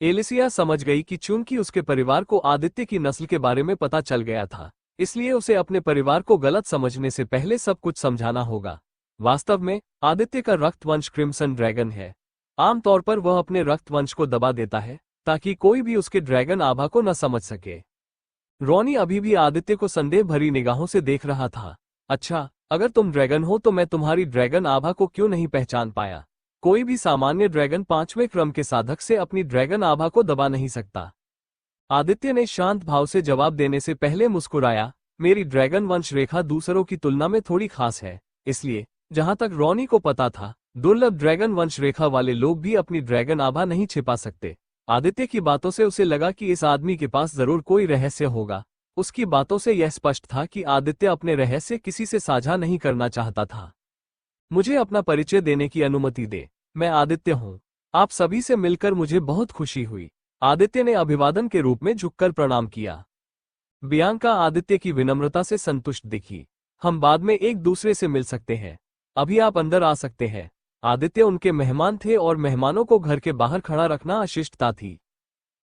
एलिसिया समझ गई कि चूंकि उसके परिवार को आदित्य की नस्ल के बारे में पता चल गया था, इसलिए उसे अपने परिवार को गलत समझने से पहले सब कुछ समझाना होगा। वास्तव में आदित्य का रक्तवंश क्रिम्सन ड्रैगन है। आमतौर पर वह अपने रक्तवंश को दबा देता है ताकि कोई भी उसके ड्रैगन आभा को न समझ सके। रॉनी अभी भी आदित्य को संदेह भरी निगाहों से देख रहा था। अच्छा, अगर तुम ड्रैगन हो तो मैं तुम्हारी ड्रैगन आभा को क्यों नहीं पहचान पाया? कोई भी सामान्य ड्रैगन 5वें क्रम के साधक से अपनी ड्रैगन आभा को दबा नहीं सकता। आदित्य ने शांत भाव से जवाब देने से पहले मुस्कुराया। मेरी ड्रैगन वंश रेखा दूसरों की तुलना में थोड़ी खास है, इसलिए जहां तक रॉनी को पता था, दुर्लभ ड्रैगन वंश रेखा वाले लोग भी अपनी ड्रैगन आभा नहीं छिपा सकते। आदित्य की बातों से उसे लगा कि इस आदमी के पास जरूर कोई रहस्य होगा। उसकी बातों से यह स्पष्ट था कि आदित्य अपने रहस्य किसी से साझा नहीं करना चाहता था। मुझे अपना परिचय देने की अनुमति दे। मैं आदित्य हूँ। आप सभी से मिलकर मुझे बहुत खुशी हुई। आदित्य ने अभिवादन के रूप में झुककर प्रणाम किया। बियांका आदित्य की विनम्रता से संतुष्ट दिखी। हम बाद में एक दूसरे से मिल सकते हैं। अभी आप अंदर आ सकते हैं। आदित्य उनके मेहमान थे और मेहमानों को घर के बाहर खड़ा रखना अशिष्टता थी।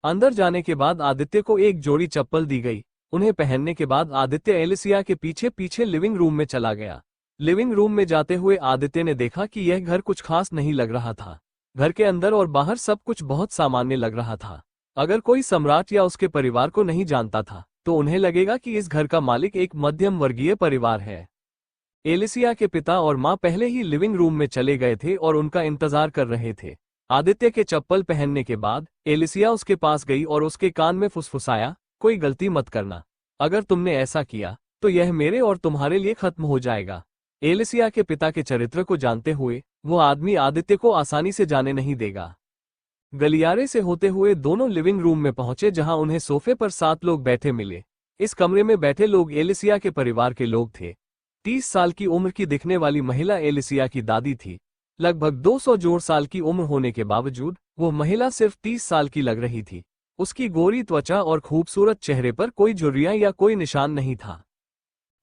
अंदर जाने के बाद आदित्य को एक जोड़ी चप्पल दी गई। उन्हें पहनने के बाद आदित्य एलिसिया के पीछे पीछे लिविंग रूम में चला गया। लिविंग रूम में जाते हुए आदित्य ने देखा कि यह घर कुछ खास नहीं लग रहा था। घर के अंदर और बाहर सब कुछ बहुत सामान्य लग रहा था। अगर कोई सम्राट या उसके परिवार को नहीं जानता था, तो उन्हें लगेगा कि इस घर का मालिक एक मध्यम वर्गीय परिवार है। एलिसिया के पिता और मां पहले ही लिविंग रूम में चले गए थे और उनका इंतजार कर रहे थे। आदित्य के चप्पल पहनने के बाद एलिसिया उसके पास गई और उसके कान में फुसफुसाया, कोई गलती मत करना। अगर तुमने ऐसा किया तो यह मेरे और तुम्हारे लिए खत्म हो जाएगा। एलिसिया के पिता के चरित्र को जानते हुए वो आदमी आदित्य को आसानी से जाने नहीं देगा। गलियारे से होते हुए दोनों लिविंग रूम में पहुंचे, जहां उन्हें सोफे पर 7 लोग बैठे मिले। इस कमरे में बैठे लोग एलिसिया के परिवार के लोग थे। 30 साल की उम्र की दिखने वाली महिला एलिसिया की दादी थी। लगभग 200 जोड़ साल की उम्र होने के बावजूद वो महिला सिर्फ 30 साल की लग रही थी। उसकी गोरी त्वचा और खूबसूरत चेहरे पर कोई झुर्रियां या कोई निशान नहीं था।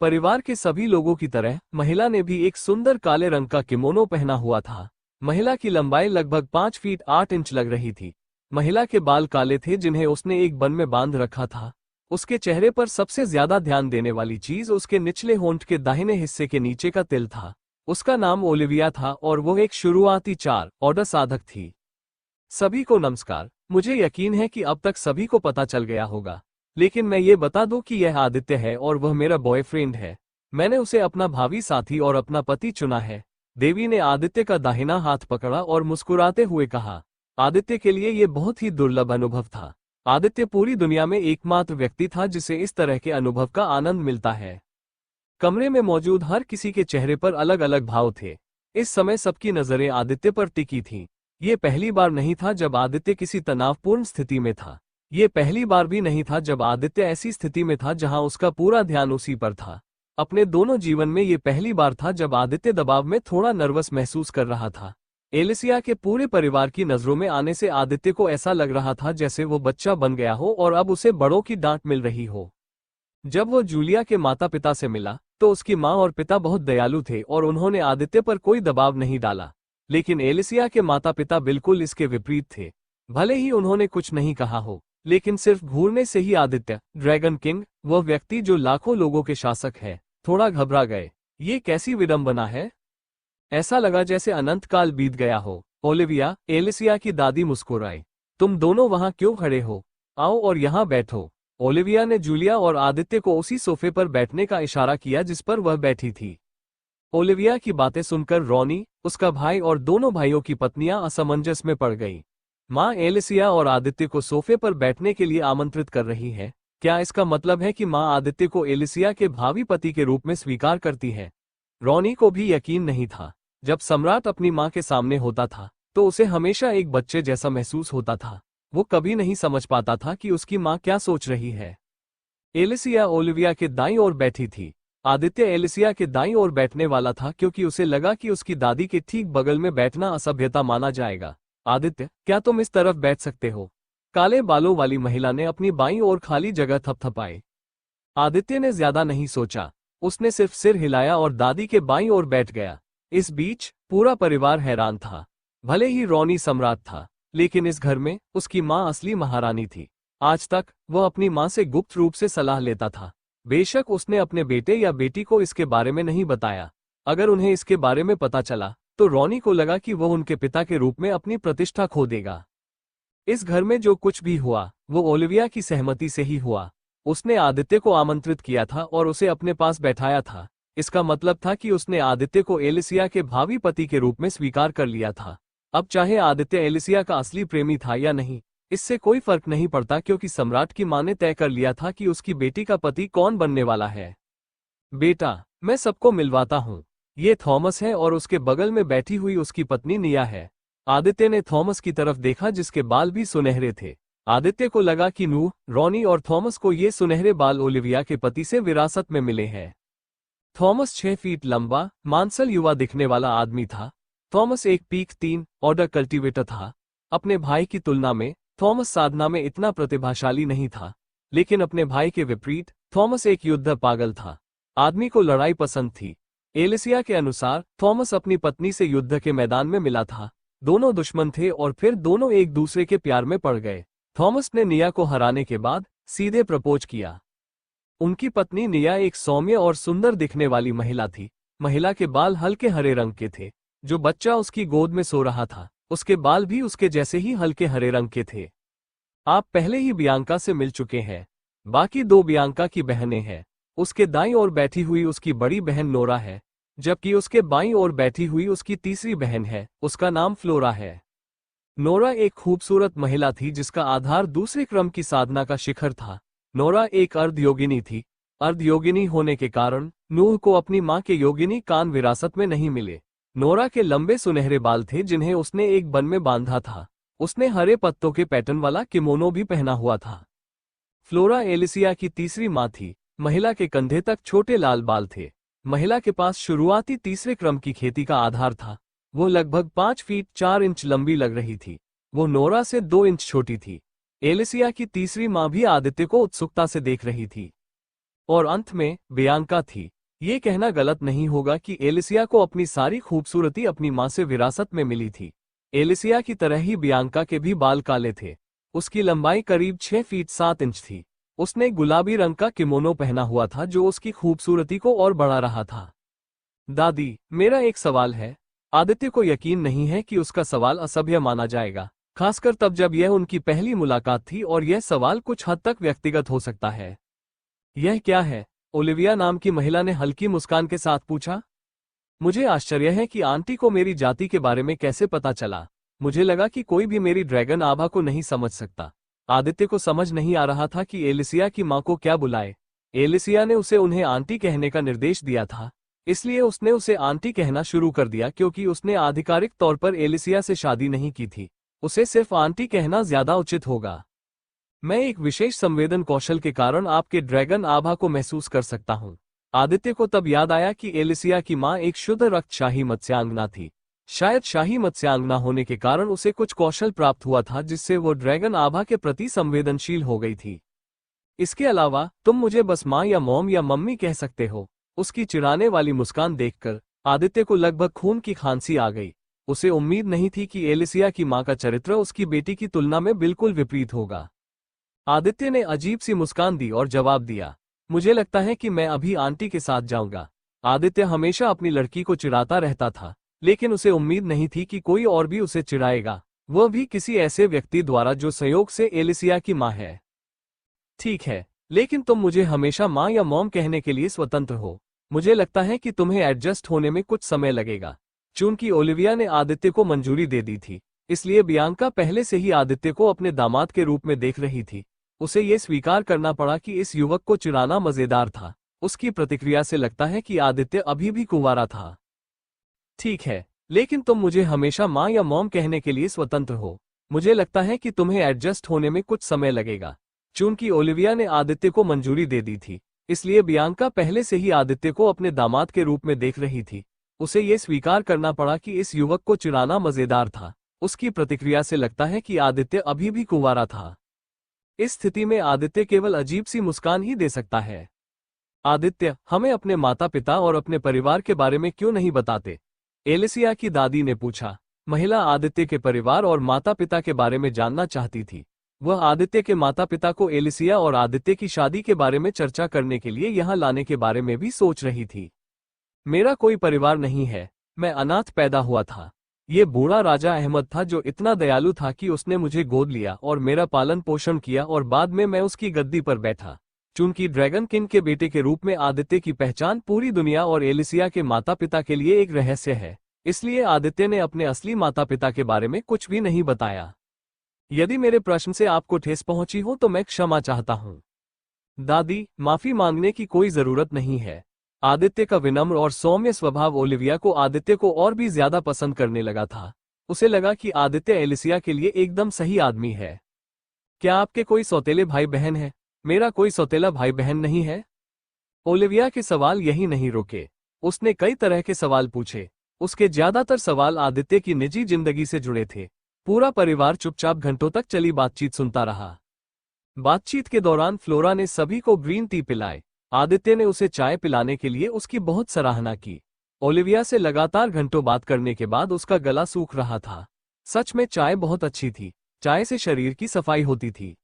परिवार के सभी लोगों की तरह महिला ने भी एक सुंदर काले रंग का किमोनो पहना हुआ था। महिला की लंबाई लगभग 5 फीट 8 इंच लग रही थी। महिला के बाल काले थे जिन्हें उसने एक बन में बांध रखा था। उसके चेहरे पर सबसे ज्यादा ध्यान देने वाली चीज उसके निचले होंठ के दाहिने हिस्से के नीचे का तिल था। उसका नाम ओलिविया था और वो एक शुरुआती 4 ऑर्डर साधक थी। सभी को नमस्कार। मुझे यकीन है कि अब तक सभी को पता चल गया होगा, लेकिन मैं ये बता दूं कि यह आदित्य है और वह मेरा बॉयफ्रेंड है। मैंने उसे अपना भावी साथी और अपना पति चुना है। देवी ने आदित्य का दाहिना हाथ पकड़ा और मुस्कुराते हुए कहा। आदित्य के लिए यह बहुत ही दुर्लभ अनुभव था। आदित्य पूरी दुनिया में एकमात्र व्यक्ति था जिसे इस तरह के अनुभव का आनंद मिलता है। कमरे में मौजूद हर किसी के चेहरे पर अलग अलग भाव थे। इस समय सबकी नजरें आदित्य पर टिकी थीं। ये पहली बार नहीं था जब आदित्य किसी तनावपूर्ण स्थिति में था। ये पहली बार भी नहीं था जब आदित्य ऐसी स्थिति में था जहां उसका पूरा ध्यान उसी पर था। अपने दोनों जीवन में ये पहली बार था जब आदित्य दबाव में थोड़ा नर्वस महसूस कर रहा था। एलिसिया के पूरे परिवार की नजरों में आने से आदित्य को ऐसा लग रहा था जैसे वो बच्चा बन गया हो और अब उसे बड़ों की डांट मिल रही हो। जब वो जूलिया के माता पिता से मिला तो उसकी माँ और पिता बहुत दयालु थे और उन्होंने आदित्य पर कोई दबाव नहीं डाला। लेकिन एलिसिया के माता पिता बिल्कुल इसके विपरीत थे। भले ही उन्होंने कुछ नहीं कहा हो, लेकिन सिर्फ घूरने से ही आदित्य, ड्रैगन किंग, वह व्यक्ति जो लाखों लोगों के शासक है, थोड़ा घबरा गए। ये कैसी विडंबना है। ऐसा लगा जैसे अनंत काल बीत गया हो। ओलिविया, एलिसिया की दादी मुस्कुराई। तुम दोनों वहां क्यों खड़े हो? आओ और यहाँ बैठो। ओलिविया ने जूलिया और आदित्य को उसी सोफे पर बैठने का इशारा किया जिस पर वह बैठी थी। ओलिविया की बातें सुनकर रॉनी, उसका भाई और दोनों भाइयों की पत्नियां असमंजस में पड़ गईं। माँ एलिसिया और आदित्य को सोफे पर बैठने के लिए आमंत्रित कर रही है। क्या इसका मतलब है कि माँ आदित्य को एलिसिया के भावी पति के रूप में स्वीकार करती है? रॉनी को भी यकीन नहीं था। जब सम्राट अपनी माँ के सामने होता था तो उसे हमेशा एक बच्चे जैसा महसूस होता था। वो कभी नहीं समझ पाता था कि उसकी माँ क्या सोच रही है। एलिसिया ओलिविया के दाईं ओर बैठी थी। आदित्य एलिसिया के दाईं ओर बैठने वाला था क्योंकि उसे लगा कि उसकी दादी के ठीक बगल में बैठना असभ्यता माना जाएगा। आदित्य, क्या तुम इस तरफ बैठ सकते हो? काले बालों वाली महिला ने अपनी बाईं ओर खाली जगह थपथपाई। आदित्य ने ज्यादा नहीं सोचा। उसने सिर्फ सिर हिलाया और दादी के बाईं ओर बैठ गया। इस बीच पूरा परिवार हैरान था। भले ही रॉनी सम्राट था, लेकिन इस घर में उसकी माँ असली महारानी थी। आज तक वह अपनी माँ से गुप्त रूप से सलाह लेता था। बेशक उसने अपने बेटे या बेटी को इसके बारे में नहीं बताया। अगर उन्हें इसके बारे में पता चला तो रॉनी को लगा कि वह उनके पिता के रूप में अपनी प्रतिष्ठा खो देगा। इस घर में जो कुछ भी हुआ वो ओलिविया की सहमति से ही हुआ। उसने आदित्य को आमंत्रित किया था और उसे अपने पास बैठाया था। इसका मतलब था कि उसने आदित्य को एलिसिया के भावी पति के रूप में स्वीकार कर लिया था। अब चाहे आदित्य एलिसिया का असली प्रेमी था या नहीं, इससे कोई फर्क नहीं पड़ता क्योंकि सम्राट की मां ने तय कर लिया था कि उसकी बेटी का पति कौन बनने वाला है। बेटा, मैं सबको मिलवाता हूँ। ये थॉमस है और उसके बगल में बैठी हुई उसकी पत्नी निया है। आदित्य ने थॉमस की तरफ देखा जिसके बाल भी सुनहरे थे। आदित्य को लगा कि नूह, रॉनी और थॉमस को ये सुनहरे बाल ओलिविया के पति से विरासत में मिले हैं। थॉमस 6 फीट लंबा, मांसल युवा दिखने वाला आदमी था। थॉमस एक पीक 3 ऑर्डर कल्टीवेटर था। अपने भाई की तुलना में थॉमस साधना में इतना प्रतिभाशाली नहीं था, लेकिन अपने भाई के विपरीत थॉमस एक युद्ध पागल था। आदमी को लड़ाई पसंद थी। एलिसिया के अनुसार थॉमस अपनी पत्नी से युद्ध के मैदान में मिला था। दोनों दुश्मन थे और फिर दोनों एक दूसरे के प्यार में पड़ गए। थॉमस ने निया को हराने के बाद सीधे प्रपोज किया। उनकी पत्नी निया एक सौम्य और सुंदर दिखने वाली महिला थी। महिला के बाल हल्के हरे रंग के थे। जो बच्चा उसकी गोद में सो रहा था उसके बाल भी उसके जैसे ही हल्के हरे रंग के थे। आप पहले ही बियांका से मिल चुके हैं। बाकी 2 बियांका की बहनें हैं। उसके दाईं ओर बैठी हुई उसकी बड़ी बहन नोरा है, जबकि उसके बाईं ओर बैठी हुई उसकी तीसरी बहन है, उसका नाम फ्लोरा है। नोरा एक खूबसूरत महिला थी जिसका आधार दूसरे क्रम की साधना का शिखर था। नोरा एक अर्धयोगिनी थी। अर्धयोगिनी होने के कारण नूह को अपनी मां के योगिनी कान विरासत में नहीं मिले। नोरा के लंबे सुनहरे बाल थे जिन्हें उसने एक बन में बांधा था। उसने हरे पत्तों के पैटर्न वाला किमोनो भी पहना हुआ था। फ्लोरा एलिसिया की तीसरी मां थी। महिला के कंधे तक छोटे लाल बाल थे। महिला के पास शुरुआती तीसरे क्रम की खेती का आधार था। वो लगभग 5 फीट 4 इंच लंबी लग रही थी। वो नोरा से 2 इंच छोटी थी। एलिसिया की तीसरी मां भी आदित्य को उत्सुकता से देख रही थी। और अंत में बियांका थी। ये कहना गलत नहीं होगा कि एलिसिया को अपनी सारी खूबसूरती अपनी मां से विरासत में मिली थी। एलिसिया की तरह ही बियांका के भी बाल काले थे। उसकी लंबाई करीब 6 फीट 7 इंच थी। उसने गुलाबी रंग का किमोनो पहना हुआ था जो उसकी खूबसूरती को और बढ़ा रहा था। दादी, मेरा एक सवाल है। आदित्य को यकीन नहीं है कि उसका सवाल असभ्य माना जाएगा, खासकर तब जब यह उनकी पहली मुलाकात थी और यह सवाल कुछ हद तक व्यक्तिगत हो सकता है। यह क्या है? ओलिविया नाम की महिला ने हल्की मुस्कान के साथ पूछा। मुझे आश्चर्य है कि आंटी को मेरी जाति के बारे में कैसे पता चला। मुझे लगा कि कोई भी मेरी ड्रैगन आभा को नहीं समझ सकता। आदित्य को समझ नहीं आ रहा था कि एलिसिया की मां को क्या बुलाए। एलिसिया ने उसे उन्हें आंटी कहने का निर्देश दिया था, इसलिए उसने उसे आंटी कहना शुरू कर दिया क्योंकि उसने आधिकारिक तौर पर एलिसिया से शादी नहीं की थी। उसे सिर्फ आंटी कहना ज्यादा उचित होगा। मैं एक विशेष संवेदन कौशल के कारण आपके ड्रैगन आभा को महसूस कर सकता हूँ। आदित्य को तब याद आया कि एलिसिया की मां एक शुद्ध रक्त शाही मत्स्यांगना थी। शायद शाही मत्स्यांगना होने के कारण उसे कुछ कौशल प्राप्त हुआ था जिससे वो ड्रैगन आभा के प्रति संवेदनशील हो गई थी। इसके अलावा तुम मुझे बस माँ या मॉम या मम्मी कह सकते हो। उसकी चिढ़ाने वाली मुस्कान देखकर आदित्य को लगभग खून की खांसी आ गई। उसे उम्मीद नहीं थी कि एलिसिया की मां का चरित्र उसकी बेटी की तुलना में बिल्कुल विपरीत होगा। आदित्य ने अजीब सी मुस्कान दी और जवाब दिया, मुझे लगता है कि मैं अभी आंटी के साथ जाऊंगा। आदित्य हमेशा अपनी लड़की को चिढ़ाता रहता था, लेकिन उसे उम्मीद नहीं थी कि कोई और भी उसे चिढ़ाएगा, वह भी किसी ऐसे व्यक्ति द्वारा जो संयोग से एलिसिया की मां है। ठीक है, लेकिन तुम मुझे हमेशा मां या मॉम कहने के लिए स्वतंत्र हो। मुझे लगता है कि तुम्हें एडजस्ट होने में कुछ समय लगेगा। चूंकि ओलिविया ने आदित्य को मंजूरी दे दी थी, इसलिए बियांका पहले से ही आदित्य को अपने दामाद के रूप में देख रही थी। उसे ये स्वीकार करना पड़ा कि इस युवक को चिढ़ाना मजेदार था। उसकी प्रतिक्रिया से लगता है कि आदित्य अभी भी कुंवारा था। ठीक है, लेकिन तुम मुझे हमेशा मां या मॉम कहने के लिए स्वतंत्र हो। मुझे लगता है कि तुम्हें एडजस्ट होने में कुछ समय लगेगा। चूंकि ओलिविया ने आदित्य को मंजूरी दे दी थी, इसलिए बियांका पहले से ही आदित्य को अपने दामाद के रूप में देख रही थी। उसे ये स्वीकार करना पड़ा कि इस युवक को चिढ़ाना मजेदार था। उसकी प्रतिक्रिया से लगता है कि आदित्य अभी भी कुंवारा था। इस स्थिति में आदित्य केवल अजीब सी मुस्कान ही दे सकता है। आदित्य, हमें अपने माता पिता और अपने परिवार के बारे में क्यों नहीं बताते? एलिसिया की दादी ने पूछा। महिला आदित्य के परिवार और माता पिता के बारे में जानना चाहती थी। वह आदित्य के माता पिता को एलिसिया और आदित्य की शादी के बारे में चर्चा करने के लिए यहाँ लाने के बारे में भी सोच रही थी। मेरा कोई परिवार नहीं है, मैं अनाथ पैदा हुआ था। ये बूढ़ा राजा अहमद था जो इतना दयालु था कि उसने मुझे गोद लिया और मेरा पालन पोषण किया और बाद में मैं उसकी गद्दी पर बैठा। चूंकि ड्रैगन किंग के बेटे के रूप में आदित्य की पहचान पूरी दुनिया और एलिसिया के माता पिता के लिए एक रहस्य है, इसलिए आदित्य ने अपने असली माता पिता के बारे में कुछ भी नहीं बताया। यदि मेरे प्रश्न से आपको ठेस पहुंची हो तो मैं क्षमा चाहता हूँ। दादी, माफी मांगने की कोई जरूरत नहीं है। आदित्य का विनम्र और सौम्य स्वभाव ओलिविया को आदित्य को और भी ज्यादा पसंद करने लगा था। उसे लगा कि आदित्य एलिसिया के लिए एकदम सही आदमी है। क्या आपके कोई सौतेले भाई बहन है? मेरा कोई सौतेला भाई बहन नहीं है। ओलिविया के सवाल यही नहीं रुके। उसने कई तरह के सवाल पूछे। उसके ज्यादातर सवाल आदित्य की निजी जिंदगी से जुड़े थे। पूरा परिवार चुपचाप घंटों तक चली बातचीत सुनता रहा। बातचीत के दौरान फ्लोरा ने सभी को ग्रीन टी पिलाए। आदित्य ने उसे चाय पिलाने के लिए उसकी बहुत सराहना की। ओलिविया से लगातार घंटों बात करने के बाद उसका गला सूख रहा था। सच में चाय बहुत अच्छी थी। चाय से शरीर की सफाई होती थी।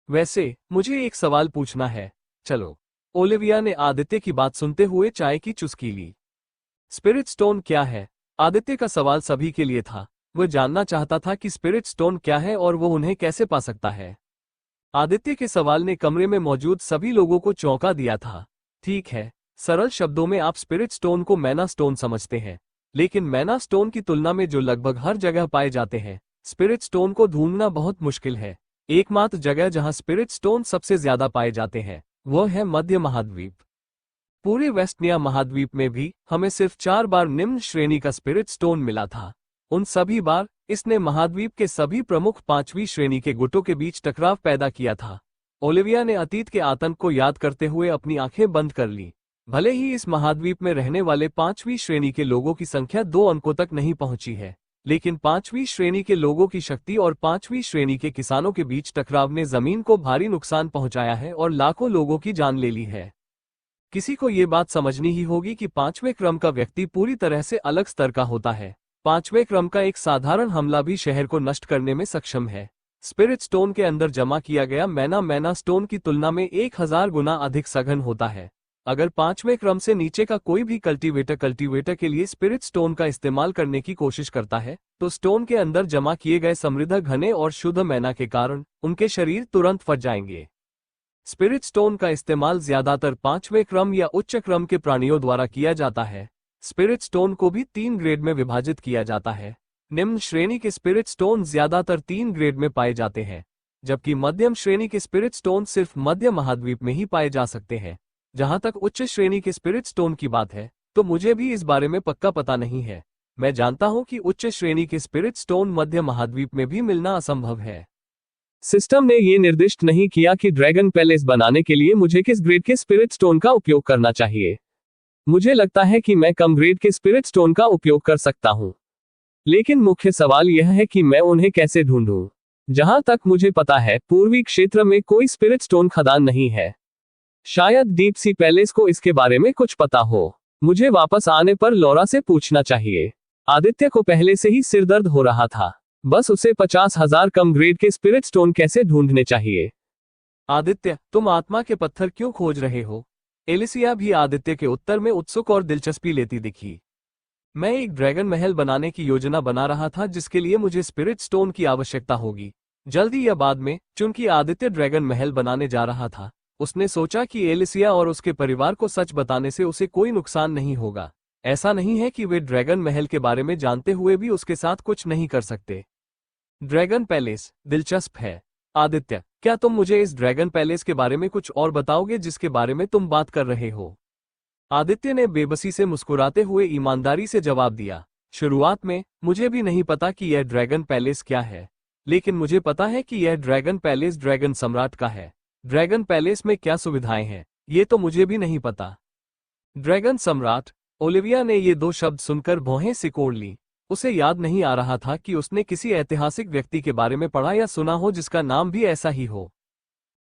वैसे मुझे एक सवाल पूछना है, चलो। ओलिविया ने आदित्य की बात सुनते हुए चाय की चुस्की ली। स्पिरिट स्टोन क्या है? आदित्य का सवाल सभी के लिए था। वह जानना चाहता था कि स्पिरिट स्टोन क्या है और वो उन्हें कैसे पा सकता है। आदित्य के सवाल ने कमरे में मौजूद सभी लोगों को चौंका दिया था। ठीक है, सरल शब्दों में आप स्पिरिट स्टोन को मैना स्टोन समझते हैं, लेकिन मैना स्टोन की तुलना में जो लगभग हर जगह पाए जाते हैं, स्पिरिट स्टोन को ढूंढना बहुत मुश्किल है। एकमात्र जगह जहां स्पिरिट स्टोन सबसे ज्यादा पाए जाते हैं वह है मध्य महाद्वीप। पूरे वेस्टनिया महाद्वीप में भी हमें सिर्फ 4 बार निम्न श्रेणी का स्पिरिट स्टोन मिला था। उन सभी बार इसने महाद्वीप के सभी प्रमुख 5वीं श्रेणी के गुटों के बीच टकराव पैदा किया था। ओलिविया ने अतीत के आतंक को याद करते हुए अपनी आंखें बंद कर ली। भले ही इस महाद्वीप में रहने वाले 5वीं श्रेणी के लोगों की संख्या 2 अंकों तक नहीं पहुंची है, लेकिन 5वीं श्रेणी के लोगों की शक्ति और 5वीं श्रेणी के किसानों के बीच टकराव ने जमीन को भारी नुकसान पहुंचाया है और लाखों लोगों की जान ले ली है। किसी को ये बात समझनी ही होगी कि 5वें क्रम का व्यक्ति पूरी तरह से अलग स्तर का होता है। 5वें क्रम का एक साधारण हमला भी शहर को नष्ट करने में सक्षम है। स्पिरिट स्टोन के अंदर जमा किया गया मैना स्टोन की तुलना में 1000 गुना अधिक सघन होता है। अगर 5वें क्रम से नीचे का कोई भी कल्टीवेटर के लिए स्पिरिट स्टोन का इस्तेमाल करने की कोशिश करता है, तो स्टोन के अंदर जमा किए गए समृद्ध घने और शुद्ध मैना के कारण उनके शरीर तुरंत फट जाएंगे। स्पिरिट स्टोन का इस्तेमाल ज्यादातर 5वें क्रम या उच्च क्रम के प्राणियों द्वारा किया जाता है। स्पिरिट स्टोन को भी 3 ग्रेड में विभाजित किया जाता है। निम्न श्रेणी के स्पिरिट स्टोन ज्यादातर 3 ग्रेड में पाए जाते हैं, जबकि मध्यम श्रेणी के स्पिरिट स्टोन सिर्फ मध्य महाद्वीप में ही पाए जा सकते हैं। जहां तक उच्च श्रेणी के स्पिरिट स्टोन की बात है, तो मुझे भी इस बारे में पक्का पता नहीं है। मैं जानता हूं कि उच्च श्रेणी के स्पिरिट स्टोन मध्य महाद्वीप में भी मिलना असंभव है। सिस्टम ने यह निर्दिष्ट नहीं किया कि ड्रैगन पैलेस बनाने के लिए मुझे किस ग्रेड के स्पिरिट स्टोन का उपयोग करना चाहिए। मुझे लगता है कि मैं कम ग्रेड के स्पिरिट स्टोन का उपयोग कर सकता हूं, लेकिन मुख्य सवाल यह है कि मैं उन्हें कैसे ढूंढूं। जहां तक मुझे पता है, पूर्वी क्षेत्र में कोई स्पिरिट स्टोन खदान नहीं है। शायद डीप सी पैलेस को इसके बारे में कुछ पता हो। मुझे वापस आने पर लॉरा से पूछना चाहिए। आदित्य को पहले से ही सिरदर्द हो रहा था। बस उसे 50,000 कम ग्रेड के स्पिरिट स्टोन कैसे ढूंढने चाहिए। आदित्य, तुम आत्मा के पत्थर क्यों खोज रहे हो? एलिसिया भी आदित्य के उत्तर में उत्सुक और दिलचस्पी लेती दिखी। मैं एक ड्रैगन महल बनाने की योजना बना रहा था, जिसके लिए मुझे स्पिरिट स्टोन की आवश्यकता होगी, जल्दी या बाद में। चूंकि आदित्य ड्रैगन महल बनाने जा रहा था, उसने सोचा कि एलिसिया और उसके परिवार को सच बताने से उसे कोई नुकसान नहीं होगा। ऐसा नहीं है कि वे ड्रैगन महल के बारे में जानते हुए भी उसके साथ कुछ नहीं कर सकते। ड्रैगन पैलेस दिलचस्प है। आदित्य, क्या तुम मुझे इस ड्रैगन पैलेस के बारे में कुछ और बताओगे जिसके बारे में तुम बात कर रहे हो? आदित्य ने बेबसी से मुस्कुराते हुए ईमानदारी से जवाब दिया, शुरुआत में मुझे भी नहीं पता कि यह ड्रैगन पैलेस क्या है, लेकिन मुझे पता है कि यह ड्रैगन पैलेस ड्रैगन सम्राट का है। ड्रैगन पैलेस में क्या सुविधाएं हैं, ये तो मुझे भी नहीं पता। ड्रैगन सम्राट। ओलिविया ने ये 2 शब्द सुनकर भौहें सिकोड़ ली। उसे याद नहीं आ रहा था कि उसने किसी ऐतिहासिक व्यक्ति के बारे में पढ़ा या सुना हो जिसका नाम भी ऐसा ही हो।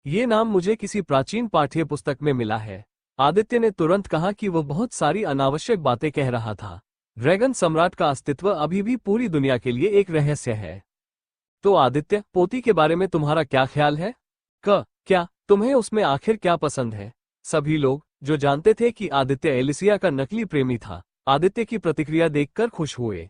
ये नाम मुझे किसी प्राचीन पाठ्य पुस्तक में मिला है। आदित्य ने तुरंत कहा कि वह बहुत सारी अनावश्यक बातें कह रहा था। ड्रैगन सम्राट का अस्तित्व अभी भी पूरी दुनिया के लिए एक रहस्य है। तो आदित्य, पोती के बारे में तुम्हारा क्या ख्याल है? क्या तुम्हें उसमें आखिर क्या पसंद है? सभी लोग जो जानते थे कि आदित्य एलिसिया का नकली प्रेमी था, आदित्य की प्रतिक्रिया देखकर खुश हुए।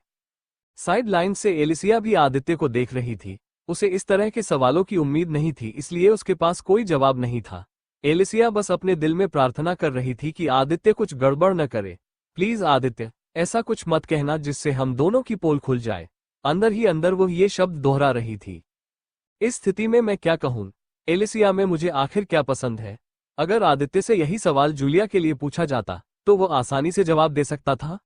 साइड लाइन से एलिसिया भी आदित्य को देख रही थी। उसे इस तरह के सवालों की उम्मीद नहीं थी, इसलिए उसके पास कोई जवाब नहीं था। एलिसिया बस अपने दिल में प्रार्थना कर रही थी कि आदित्य कुछ गड़बड़ न करे। प्लीज आदित्य, ऐसा कुछ मत कहना जिससे हम दोनों की पोल खुल जाए। अंदर ही अंदर वो ये शब्द दोहरा रही थी। इस स्थिति में मैं क्या कहूं? एलिसिया में मुझे आखिर क्या पसंद है? अगर आदित्य से यही सवाल जूलिया के लिए पूछा जाता, तो वो आसानी से जवाब दे सकता था।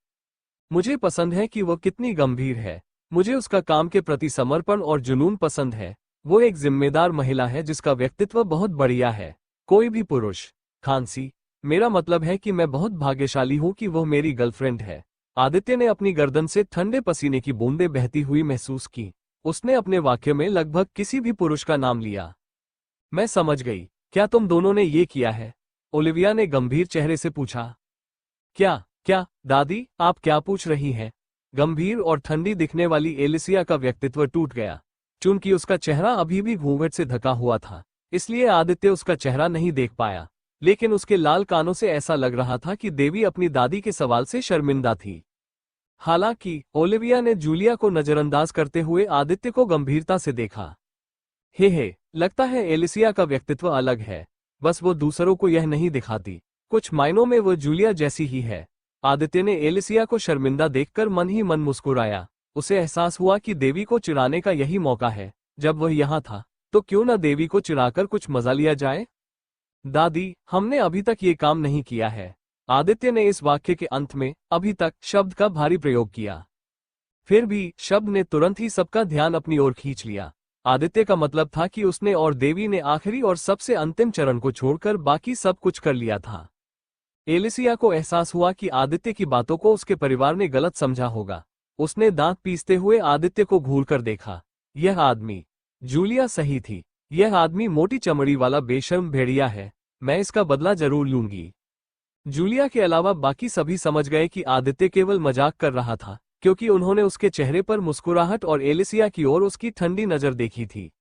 मुझे पसंद है कि वो कितनी गंभीर है। मुझे उसका काम के प्रति समर्पण और जुनून पसंद है। वो एक जिम्मेदार महिला है जिसका व्यक्तित्व बहुत बढ़िया है। कोई भी पुरुष। खांसी। मेरा मतलब है कि मैं बहुत भाग्यशाली हूं कि वो मेरी गर्लफ्रेंड है। आदित्य ने अपनी गर्दन से ठंडे पसीने की बूंदें बहती हुई महसूस की। उसने अपने वाक्य में लगभग किसी भी पुरुष का नाम लिया। मैं समझ गई। क्या तुम दोनों ने ये किया है? ओलिविया ने गंभीर चेहरे से पूछा। क्या दादी, आप क्या पूछ रही हैं? गंभीर और ठंडी दिखने वाली एलिसिया का व्यक्तित्व टूट गया। चूंकि उसका चेहरा अभी भी घूंघट से ढका हुआ था, इसलिए आदित्य उसका चेहरा नहीं देख पाया, लेकिन उसके लाल कानों से ऐसा लग रहा था कि देवी अपनी दादी के सवाल से शर्मिंदा थी। हालांकि ओलिविया ने जूलिया को नजरअंदाज करते हुए आदित्य को गंभीरता से देखा। हे, लगता है एलिसिया का व्यक्तित्व अलग है, बस वो दूसरों को यह नहीं दिखाती। कुछ मायनों में वो जूलिया जैसी ही है। आदित्य ने एलिसिया को शर्मिंदा देखकर मन ही मन मुस्कुराया। उसे एहसास हुआ कि देवी को चिढ़ाने का यही मौका है। जब वह यहाँ था, तो क्यों न देवी को चिढ़ाकर कुछ मजा लिया जाए? दादी, हमने अभी तक ये काम नहीं किया है। आदित्य ने इस वाक्य के अंत में अभी तक शब्द का भारी प्रयोग किया। फिर भी शब्द ने तुरंत ही सबका ध्यान अपनी ओर खींच लिया। आदित्य का मतलब था कि उसने और देवी ने आखिरी और सबसे अंतिम चरण को छोड़कर बाकी सब कुछ कर लिया था। एलिसिया को एहसास हुआ कि आदित्य की बातों को उसके परिवार ने गलत समझा होगा। उसने दांत पीसते हुए आदित्य को घूरकर देखा। यह आदमी, जूलिया सही थी। यह आदमी मोटी चमड़ी वाला बेशर्म भेड़िया है। मैं इसका बदला जरूर लूंगी। जूलिया के अलावा बाकी सभी समझ गए कि आदित्य केवल मजाक कर रहा था, क्योंकि उन्होंने उसके चेहरे पर मुस्कुराहट और एलिसिया की ओर उसकी ठंडी नजर देखी थी।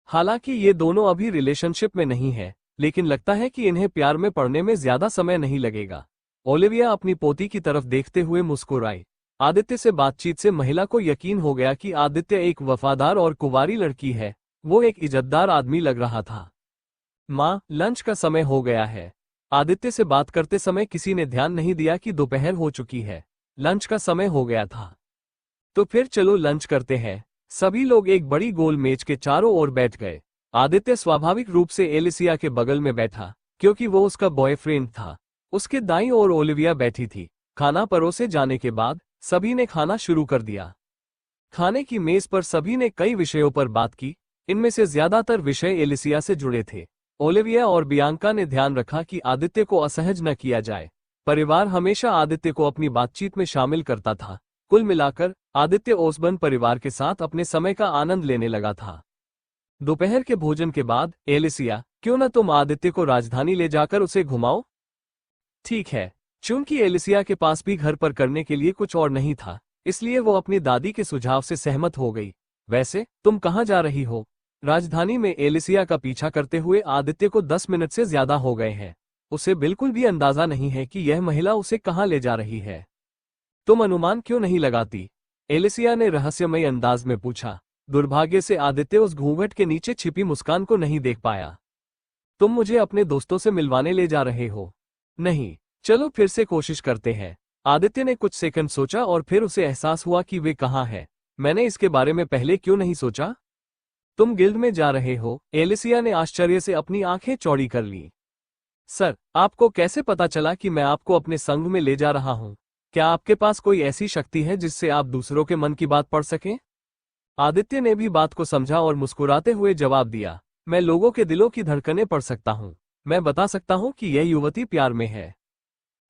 हालांकि ये दोनों अभी रिलेशनशिप में नहीं है, लेकिन लगता है कि इन्हें प्यार में पड़ने में ज्यादा समय नहीं लगेगा। ओलिविया अपनी पोती की तरफ देखते हुए मुस्कुराई। आदित्य से बातचीत से महिला को यकीन हो गया कि आदित्य एक वफादार और कुंवारी लड़की है। वो एक इज्जतदार आदमी लग रहा था। माँ, लंच का समय हो गया है। आदित्य से बात करते समय किसी ने ध्यान नहीं दिया कि दोपहर हो चुकी है। लंच का समय हो गया था। तो फिर चलो लंच करते हैं। सभी लोग एक बड़ी गोल मेज के चारों ओर बैठ गए। आदित्य स्वाभाविक रूप से एलिसिया के बगल में बैठा, क्योंकि वो उसका बॉयफ्रेंड था। उसके दाईं ओर ओलिविया बैठी थी। खाना परोसे जाने के बाद सभी ने खाना शुरू कर दिया। खाने की मेज पर सभी ने कई विषयों पर बात की। इनमें से ज्यादातर विषय एलिसिया से जुड़े थे। ओलिविया और बियांका ने ध्यान रखा कि आदित्य को असहज न किया जाए। परिवार हमेशा आदित्य को अपनी बातचीत में शामिल करता था। कुल मिलाकर आदित्य ओसबर्न परिवार के साथ अपने समय का आनंद लेने लगा था। दोपहर के भोजन के बाद एलिसिया, क्यों न तुम आदित्य को राजधानी ले जाकर उसे घुमाओ? ठीक है। चूंकि एलिसिया के पास भी घर पर करने के लिए कुछ और नहीं था, इसलिए वो अपनी दादी के सुझाव से सहमत हो गई। वैसे तुम कहाँ जा रही हो? राजधानी में एलिसिया का पीछा करते हुए आदित्य को 10 मिनट से ज्यादा हो गए हैं। उसे बिल्कुल भी अंदाजा नहीं है कि यह महिला उसे कहाँ ले जा रही है। तुम अनुमान क्यों नहीं लगाती? एलिसिया ने रहस्यमय अंदाज में पूछा। दुर्भाग्य से आदित्य उस घूंघट के नीचे छिपी मुस्कान को नहीं देख पाया। तुम मुझे अपने दोस्तों से मिलवाने ले जा रहे हो? नहीं। चलो फिर से कोशिश करते हैं। आदित्य ने कुछ सेकंड सोचा और फिर उसे एहसास हुआ कि वे कहाँ हैं। मैंने इसके बारे में पहले क्यों नहीं सोचा? तुम गिल्ड में जा रहे हो? एलिसिया ने आश्चर्य से अपनी आंखें चौड़ी कर ली। सर, आपको कैसे पता चला कि मैं आपको अपने संग में ले जा रहा हूं? क्या आपके पास कोई ऐसी शक्ति है जिससे आप दूसरों के मन की बात पढ़ सकें? आदित्य ने भी बात को समझा और मुस्कुराते हुए जवाब दिया, मैं लोगों के दिलों की धड़कनें पढ़ सकता हूं। मैं बता सकता हूं कि यह युवती प्यार में है।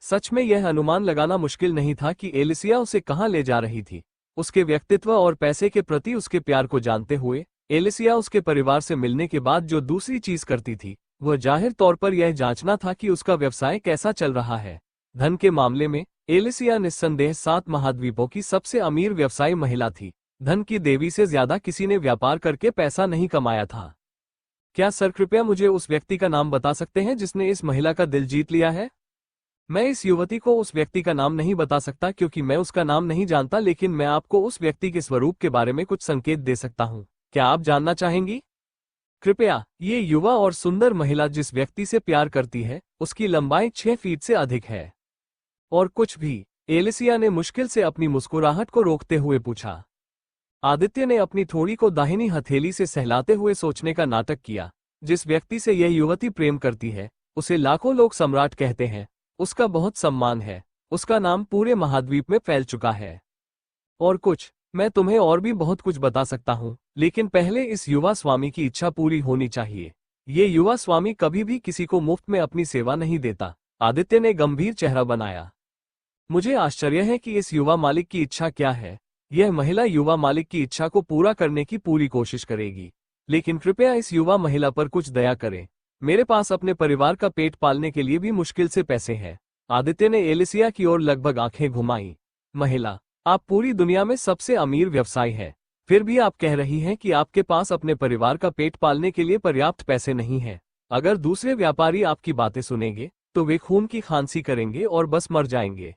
सच में यह अनुमान लगाना मुश्किल नहीं था कि एलिसिया उसे कहां ले जा रही थी। उसके व्यक्तित्व और पैसे के प्रति उसके प्यार को जानते हुए एलिसिया उसके परिवार से मिलने के बाद जो दूसरी चीज करती थी, वह जाहिर तौर पर यह जांचना था कि उसका व्यवसाय कैसा चल रहा है। धन के मामले में एलिसिया निस्संदेह 7 महाद्वीपों की सबसे अमीर व्यवसायी महिला थी। धन की देवी से ज्यादा किसी ने व्यापार करके पैसा नहीं कमाया था। क्या सर, कृपया मुझे उस व्यक्ति का नाम बता सकते हैं जिसने इस महिला का दिल जीत लिया है? मैं इस युवती को उस व्यक्ति का नाम नहीं बता सकता क्योंकि मैं उसका नाम नहीं जानता, लेकिन मैं आपको उस व्यक्ति के स्वरूप के बारे में कुछ संकेत दे सकता हूं। क्या आप जानना चाहेंगी? कृपया। ये युवा और सुंदर महिला जिस व्यक्ति से प्यार करती है, उसकी लंबाई 6 फीट से अधिक है। और कुछ भी? एलिसिया ने मुश्किल से अपनी मुस्कुराहट को रोकते हुए पूछा। आदित्य ने अपनी थोड़ी को दाहिनी हथेली से सहलाते हुए सोचने का नाटक किया। जिस व्यक्ति से यह युवती प्रेम करती है, उसे लाखों लोग सम्राट कहते हैं। उसका बहुत सम्मान है। उसका नाम पूरे महाद्वीप में फैल चुका है। और कुछ? मैं तुम्हें और भी बहुत कुछ बता सकता हूं, लेकिन पहले इस युवा स्वामी की इच्छा पूरी होनी चाहिए। ये युवा स्वामी कभी भी किसी को मुफ्त में अपनी सेवा नहीं देता। आदित्य ने गंभीर चेहरा बनाया। मुझे आश्चर्य है कि इस युवा मालिक की इच्छा क्या है। यह महिला युवा मालिक की इच्छा को पूरा करने की पूरी कोशिश करेगी, लेकिन कृपया इस युवा महिला पर कुछ दया करें। मेरे पास अपने परिवार का पेट पालने के लिए भी मुश्किल से पैसे हैं। आदित्य ने एलिसिया की ओर लगभग आंखें घुमाई। महिला, आप पूरी दुनिया में सबसे अमीर व्यवसायी हैं, फिर भी आप कह रही हैं कि आपके पास अपने परिवार का पेट पालने के लिए पर्याप्त पैसे नहीं हैं। अगर दूसरे व्यापारी आपकी बातें सुनेंगे तो वे खून की खांसी करेंगे और बस मर जाएंगे।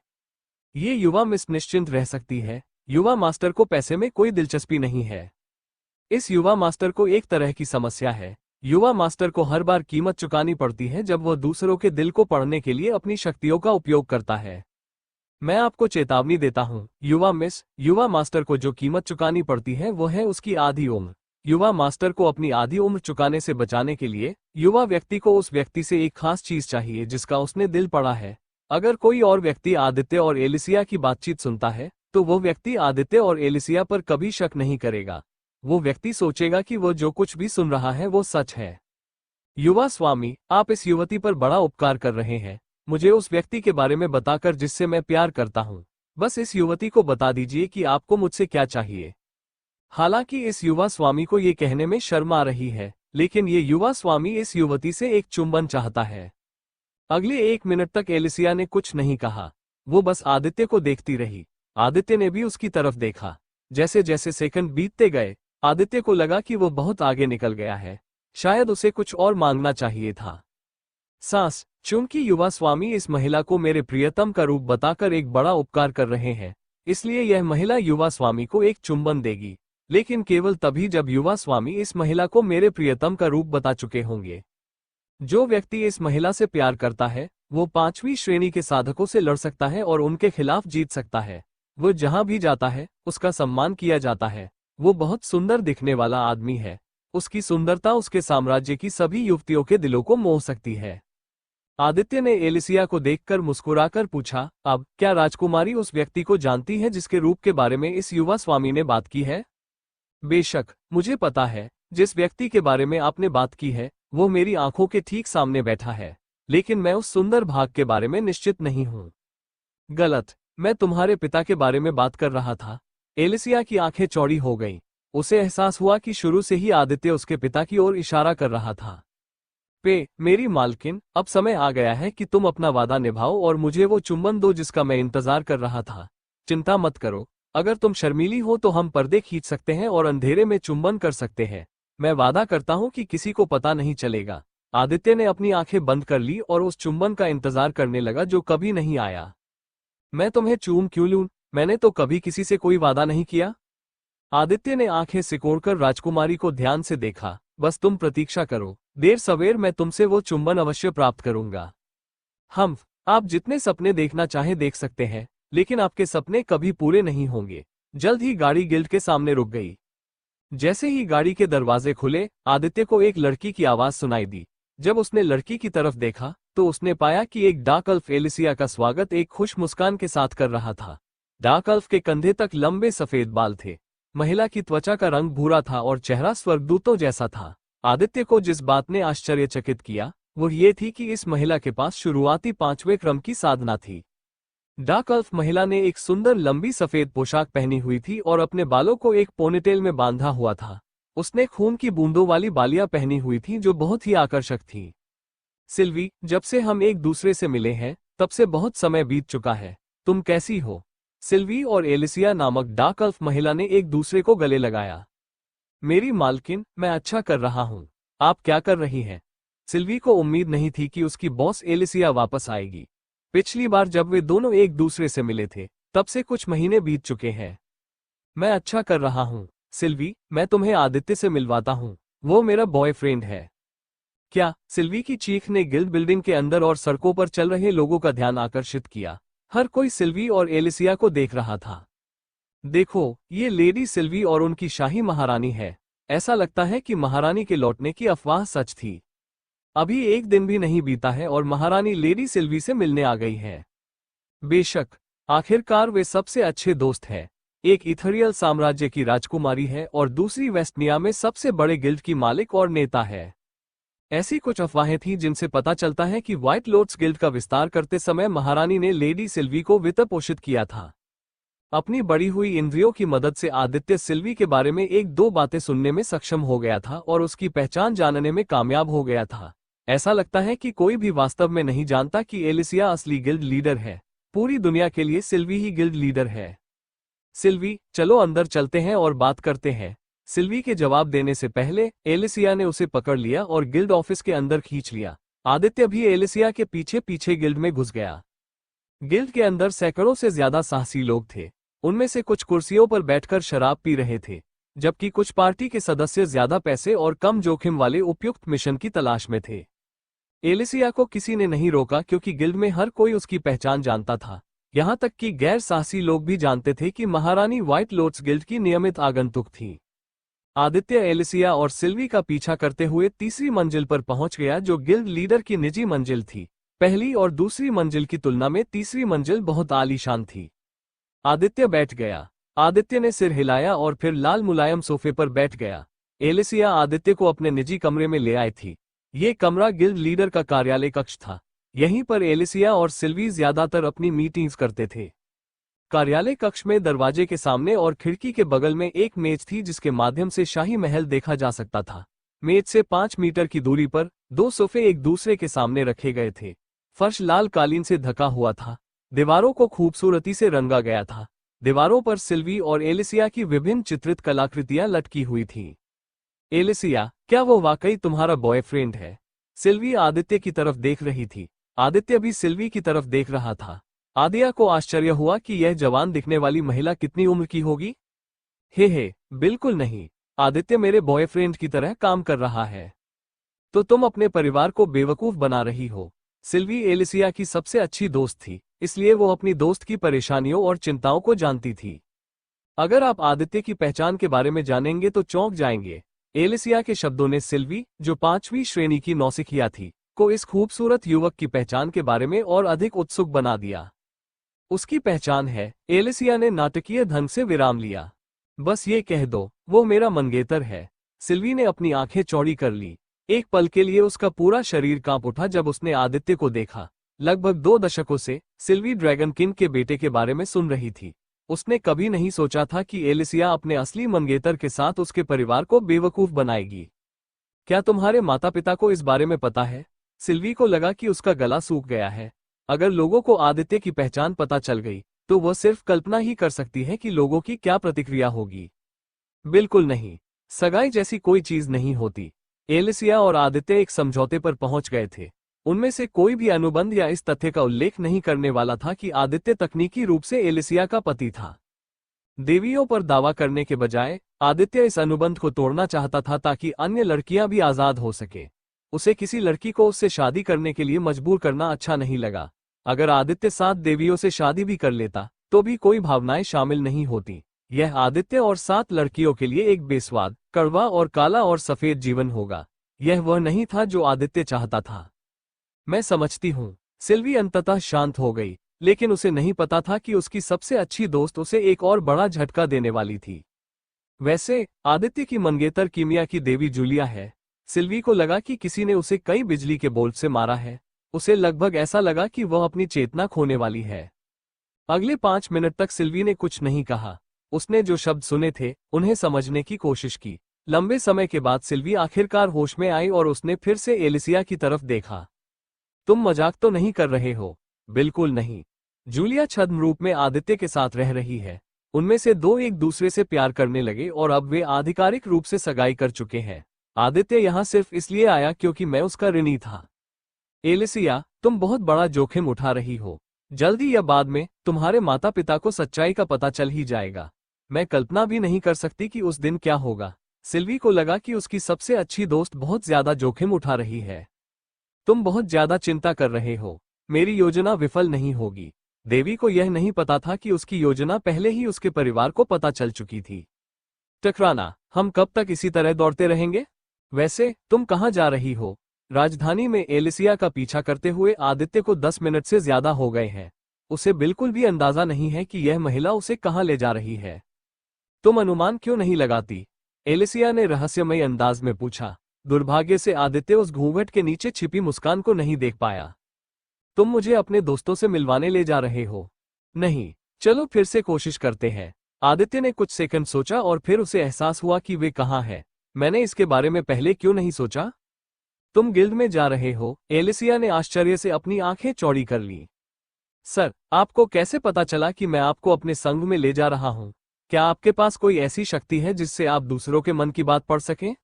ये युवा मिस निश्चिंत रह सकती है। युवा मास्टर को पैसे में कोई दिलचस्पी नहीं है। इस युवा मास्टर को एक तरह की समस्या है। युवा मास्टर को हर बार कीमत चुकानी पड़ती है जब वह दूसरों के दिल को पढ़ने के लिए अपनी शक्तियों का उपयोग करता है। मैं आपको चेतावनी देता हूं, युवा मास्टर को जो कीमत चुकानी पड़ती है वो है उसकी आधी उम्र। युवा मास्टर को अपनी आधी उम्र चुकाने से बचाने के लिए युवा व्यक्ति को उस व्यक्ति से एक खास चीज चाहिए जिसका उसने दिल पढ़ा है। अगर कोई और व्यक्ति आदित्य और एलिसिया की बातचीत सुनता है तो वो व्यक्ति आदित्य और एलिसिया पर कभी शक नहीं करेगा। वो व्यक्ति सोचेगा कि वो जो कुछ भी सुन रहा है वो सच है। युवा स्वामी, आप इस युवती पर बड़ा उपकार कर रहे हैं, मुझे उस व्यक्ति के बारे में बताकर जिससे मैं प्यार करता हूँ। बस इस युवती को बता दीजिए कि आपको मुझसे क्या चाहिए। हालांकि इस युवा स्वामी को ये कहने में शर्म आ रही है, लेकिन ये युवा स्वामी इस युवती से एक चुंबन चाहता है। अगले 1 मिनट तक एलिसिया ने कुछ नहीं कहा। वो बस आदित्य को देखती रही। आदित्य ने भी उसकी तरफ देखा। जैसे जैसे सेकंड बीतते गए आदित्य को लगा कि वो बहुत आगे निकल गया है, शायद उसे कुछ और मांगना चाहिए था। सास, चूंकि युवा स्वामी इस महिला को मेरे प्रियतम का रूप बताकर एक बड़ा उपकार कर रहे हैं, इसलिए यह महिला युवा स्वामी को एक चुंबन देगी, लेकिन केवल तभी जब युवा स्वामी इस महिला को मेरे प्रियतम का रूप बता चुके होंगे। जो व्यक्ति इस महिला से प्यार करता है वो 5वीं श्रेणी के साधकों से लड़ सकता है और उनके खिलाफ जीत सकता है। वो जहां भी जाता है उसका सम्मान किया जाता है। वो बहुत सुंदर दिखने वाला आदमी है। उसकी सुंदरता उसके साम्राज्य की सभी युवतियों के दिलों को मोह सकती है। आदित्य ने एलिसिया को देखकर मुस्कुराकर पूछा, अब क्या राजकुमारी उस व्यक्ति को जानती है जिसके रूप के बारे में इस युवा स्वामी ने बात की है? बेशक, मुझे पता है जिस व्यक्ति के बारे में आपने बात की है वो मेरी आंखों के ठीक सामने बैठा है, लेकिन मैं उस सुंदर भाग के बारे में निश्चित नहीं हूं। गलत, मैं तुम्हारे पिता के बारे में बात कर रहा था। एलिसिया की आंखें चौड़ी हो गईं। उसे एहसास हुआ कि शुरू से ही आदित्य उसके पिता की ओर इशारा कर रहा था। मेरी मालकिन, अब समय आ गया है कि तुम अपना वादा निभाओ और मुझे वो चुंबन दो जिसका मैं इंतजार कर रहा था। चिंता मत करो, अगर तुम शर्मीली हो तो हम पर्दे खींच सकते हैं और अंधेरे में चुंबन कर सकते हैं। मैं वादा करता हूं कि किसी को पता नहीं चलेगा। आदित्य ने अपनी आंखें बंद कर ली और उस चुंबन का इंतजार करने लगा जो कभी नहीं आया। मैं तुम्हें चूम क्यों लूं? मैंने तो कभी किसी से कोई वादा नहीं किया। आदित्य ने आंखें सिकोड़कर राजकुमारी को ध्यान से देखा। बस तुम प्रतीक्षा करो, देर सवेर मैं तुमसे वो चुंबन अवश्य प्राप्त करूंगा। आप जितने सपने देखना चाहे देख सकते हैं, लेकिन आपके सपने कभी पूरे नहीं होंगे। जल्द ही गाड़ी गिल्ड के सामने रुक गई। जैसे ही गाड़ी के दरवाजे खुले, आदित्य को एक लड़की की आवाज सुनाई दी। जब उसने लड़की की तरफ देखा तो उसने पाया कि एक डार्क अल्फ एलिसिया का स्वागत एक खुश मुस्कान के साथ कर रहा था। डार्क अल्फ के कंधे तक लंबे सफेद बाल थे। महिला की त्वचा का रंग भूरा था और चेहरा स्वर्गदूतों जैसा था। आदित्य को जिस बात ने आश्चर्यचकित किया वो ये थी कि इस महिला के पास शुरुआती 5वें क्रम की साधना थी। डार्क अल्फ महिला ने एक सुंदर लंबी सफेद पोशाक पहनी हुई थी और अपने बालों को एक पोनीटेल में बांधा हुआ था। उसने खून की बूंदों वाली बालियां पहनी हुई थी जो बहुत ही आकर्षक थी। सिल्वी, जब से हम एक दूसरे से मिले हैं तब से बहुत समय बीत चुका है। तुम कैसी हो? सिल्वी और एलिसिया नामक डार्क अल्फ महिला ने एक दूसरे को गले लगाया। मेरी मालकिन, मैं अच्छा कर रहा हूँ। आप क्या कर रही हैं? सिल्वी को उम्मीद नहीं थी कि उसकी बॉस एलिसिया वापस आएगी। पिछली बार जब वे दोनों एक दूसरे से मिले थे तब से कुछ महीने बीत चुके हैं। मैं अच्छा कर रहा हूँ सिल्वी, मैं तुम्हें आदित्य से मिलवाता हूँ। वो मेरा बॉयफ्रेंड है। क्या? सिल्वी की चीख ने गिल्ड बिल्डिंग के अंदर और सड़कों पर चल रहे लोगों का ध्यान आकर्षित किया। हर कोई सिल्वी और एलिसिया को देख रहा था। देखो, ये लेडी सिल्वी और उनकी शाही महारानी है। ऐसा लगता है कि महारानी के लौटने की अफवाह सच थी। अभी एक दिन भी नहीं बीता है और महारानी लेडी सिल्वी से मिलने आ गई है। बेशक, आखिरकार वे सबसे अच्छे दोस्त हैं। एक इथरियल साम्राज्य की राजकुमारी है और दूसरी वेस्टनिया में सबसे बड़े गिल्ड की मालिक और नेता है। ऐसी कुछ अफवाहें थीं जिनसे पता चलता है कि व्हाइट लॉर्ड्स गिल्ड का विस्तार करते समय महारानी ने लेडी सिल्वी को वित्त पोषित किया था। अपनी बढ़ी हुई इंद्रियों की मदद से आदित्य सिल्वी के बारे में एक दो बातें सुनने में सक्षम हो गया था और उसकी पहचान जानने में कामयाब हो गया था। ऐसा लगता है कि कोई भी वास्तव में नहीं जानता कि एलिसिया असली गिल्ड लीडर है। पूरी दुनिया के लिए सिल्वी ही गिल्ड लीडर है। सिल्वी, चलो अंदर चलते हैं और बात करते हैं। सिल्वी के जवाब देने से पहले एलिसिया ने उसे पकड़ लिया और गिल्ड ऑफिस के अंदर खींच लिया। आदित्य भी एलिसिया के पीछे पीछे गिल्ड में घुस गया। गिल्ड के अंदर सैकड़ों से ज्यादा साहसी लोग थे। उनमें से कुछ कुर्सियों पर बैठकर शराब पी रहे थे, जबकि कुछ पार्टी के सदस्य ज्यादा पैसे और कम जोखिम वाले उपयुक्त मिशन की तलाश में थे। एलिसिया को किसी ने नहीं रोका क्योंकि गिल्ड में हर कोई उसकी पहचान जानता था। यहां तक कि गैर साहसी लोग भी जानते थे कि महारानी व्हाइट लॉर्ड्स गिल्ड की नियमित आगंतुक थी। आदित्य एलिसिया और सिल्वी का पीछा करते हुए तीसरी मंजिल पर पहुंच गया जो गिल्ड लीडर की निजी मंजिल थी। पहली और दूसरी मंजिल की तुलना में तीसरी मंजिल बहुत आलीशान थी। आदित्य बैठ गया। आदित्य ने सिर हिलाया और फिर लाल मुलायम सोफे पर बैठ गया। एलिसिया आदित्य को अपने निजी कमरे में ले आई थी। ये कमरा गिल्ड लीडर का कार्यालय कक्ष था। यहीं पर एलिसिया और सिल्वी ज्यादातर अपनी मीटिंग्स करते थे। कार्यालय कक्ष में दरवाजे के सामने और खिड़की के बगल में एक मेज थी जिसके माध्यम से शाही महल देखा जा सकता था। मेज से 5 मीटर की दूरी पर 2 सोफे एक दूसरे के सामने रखे गए थे। फर्श लाल कालीन से ढका हुआ था। दीवारों को खूबसूरती से रंगा गया था। दीवारों पर सिल्वी और एलिसिया की विभिन्न चित्रित कलाकृतियां लटकी हुई थीं। एलिसिया, क्या वो वाकई तुम्हारा बॉयफ्रेंड है? सिल्वी आदित्य की तरफ देख रही थी। आदित्य भी सिल्वी की तरफ देख रहा था। आदिया को आश्चर्य हुआ कि यह जवान दिखने वाली महिला कितनी उम्र की होगी। हे, बिल्कुल नहीं। आदित्य मेरे बॉयफ्रेंड की तरह काम कर रहा है। तो तुम अपने परिवार को बेवकूफ बना रही हो। सिल्वी एलिसिया की सबसे अच्छी दोस्त थी, इसलिए वो अपनी दोस्त की परेशानियों और चिंताओं को जानती थी। अगर आप आदित्य की पहचान के बारे में जानेंगे तो चौंक जाएंगे। एलिसिया के शब्दों ने सिल्वी, जो 5वीं श्रेणी की नौसिखिया थी, को इस खूबसूरत युवक की पहचान के बारे में और अधिक उत्सुक बना दिया। उसकी पहचान है, एलिसिया ने नाटकीय ढंग से विराम लिया। बस ये कह दो, वो मेरा मंगेतर है। सिल्वी ने अपनी आंखें चौड़ी कर ली। एक पल के लिए उसका पूरा शरीर कांप उठा जब उसने आदित्य को देखा। लगभग 2 दशकों से सिल्वी ड्रैगन किंग के बेटे के बारे में सुन रही थी। उसने कभी नहीं सोचा था कि एलिसिया अपने असली मंगेतर के साथ उसके परिवार को बेवकूफ बनाएगी। क्या तुम्हारे माता पिता को इस बारे में पता है? सिल्वी को लगा कि उसका गला सूख गया है। अगर लोगों को आदित्य की पहचान पता चल गई तो वह सिर्फ कल्पना ही कर सकती है कि लोगों की क्या प्रतिक्रिया होगी। बिल्कुल नहीं, सगाई जैसी कोई चीज नहीं होती। एलिसिया और आदित्य एक समझौते पर पहुंच गए थे। उनमें से कोई भी अनुबंध या इस तथ्य का उल्लेख नहीं करने वाला था कि आदित्य तकनीकी रूप से एलिसिया का पति था। देवियों पर दावा करने के बजाय आदित्य इस अनुबंध को तोड़ना चाहता था ताकि अन्य लड़कियां भी आजाद हो सके। उसे किसी लड़की को उससे शादी करने के लिए मजबूर करना अच्छा नहीं लगा। अगर आदित्य 7 देवियों से शादी भी कर लेता तो भी कोई भावनाएं शामिल नहीं होती। यह आदित्य और 7 लड़कियों के लिए एक बेस्वाद, कड़वा और काला और सफेद जीवन होगा। यह वह नहीं था जो आदित्य चाहता था। मैं समझती हूँ। सिल्वी अंततः शांत हो गई, लेकिन उसे नहीं पता था कि उसकी सबसे अच्छी दोस्त उसे एक और बड़ा झटका देने वाली थी। वैसे आदित्य की मंगेतर कीमिया की देवी जूलिया है। सिल्वी को लगा कि किसी ने उसे कई बिजली के बोल्ट से मारा है। उसे लगभग ऐसा लगा कि वह अपनी चेतना खोने वाली है। अगले 5 मिनट तक सिल्वी ने कुछ नहीं कहा। उसने जो शब्द सुने थे उन्हें समझने की कोशिश की। लंबे समय के बाद सिल्वी आखिरकार होश में आई और उसने फिर से एलिसिया की तरफ देखा। तुम मजाक तो नहीं कर रहे हो? बिल्कुल नहीं। जूलिया छद्म रूप में आदित्य के साथ रह रही है। उनमें से 2 एक दूसरे से प्यार करने लगे और अब वे आधिकारिक रूप से सगाई कर चुके हैं। आदित्य यहाँ सिर्फ इसलिए आया क्योंकि मैं उसका ऋणी था। एलिसिया, तुम बहुत बड़ा जोखिम उठा रही हो। जल्दी या बाद में तुम्हारे माता पिता को सच्चाई का पता चल ही जाएगा। मैं कल्पना भी नहीं कर सकती कि उस दिन क्या होगा। सिल्वी को लगा कि उसकी सबसे अच्छी दोस्त बहुत ज्यादा जोखिम उठा रही है। तुम बहुत ज्यादा चिंता कर रहे हो। मेरी योजना विफल नहीं होगी। देवी को यह नहीं पता था कि उसकी योजना पहले ही उसके परिवार को पता चल चुकी थी। टकराना, हम कब तक इसी तरह दौड़ते रहेंगे? वैसे तुम कहाँ जा रही हो? राजधानी में एलिसिया का पीछा करते हुए आदित्य को 10 मिनट से ज्यादा हो गए हैं। उसे बिल्कुल भी अंदाजा नहीं है कि यह महिला उसे कहाँ ले जा रही है। तुम अनुमान क्यों नहीं लगाती? एलिसिया ने रहस्यमयी अंदाज में पूछा। दुर्भाग्य से आदित्य उस घूंघट के नीचे छिपी मुस्कान को नहीं देख पाया। तुम मुझे अपने दोस्तों से मिलवाने ले जा रहे हो? नहीं, चलो फिर से कोशिश करते हैं। आदित्य ने कुछ सेकंड सोचा और फिर उसे एहसास हुआ कि वे कहाँ हैं। मैंने इसके बारे में पहले क्यों नहीं सोचा? तुम गिल्ड में जा रहे हो? एलिसिया ने आश्चर्य से अपनी आंखें चौड़ी कर ली। सर, आपको कैसे पता चला कि मैं आपको अपने संग में ले जा रहा हूं? क्या आपके पास कोई ऐसी शक्ति है जिससे आप दूसरों के मन की बात पढ़ सकें?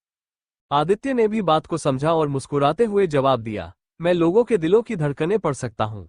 आदित्य ने भी बात को समझा और मुस्कुराते हुए जवाब दिया, मैं लोगों के दिलों की धड़कनें पढ़ सकता हूं।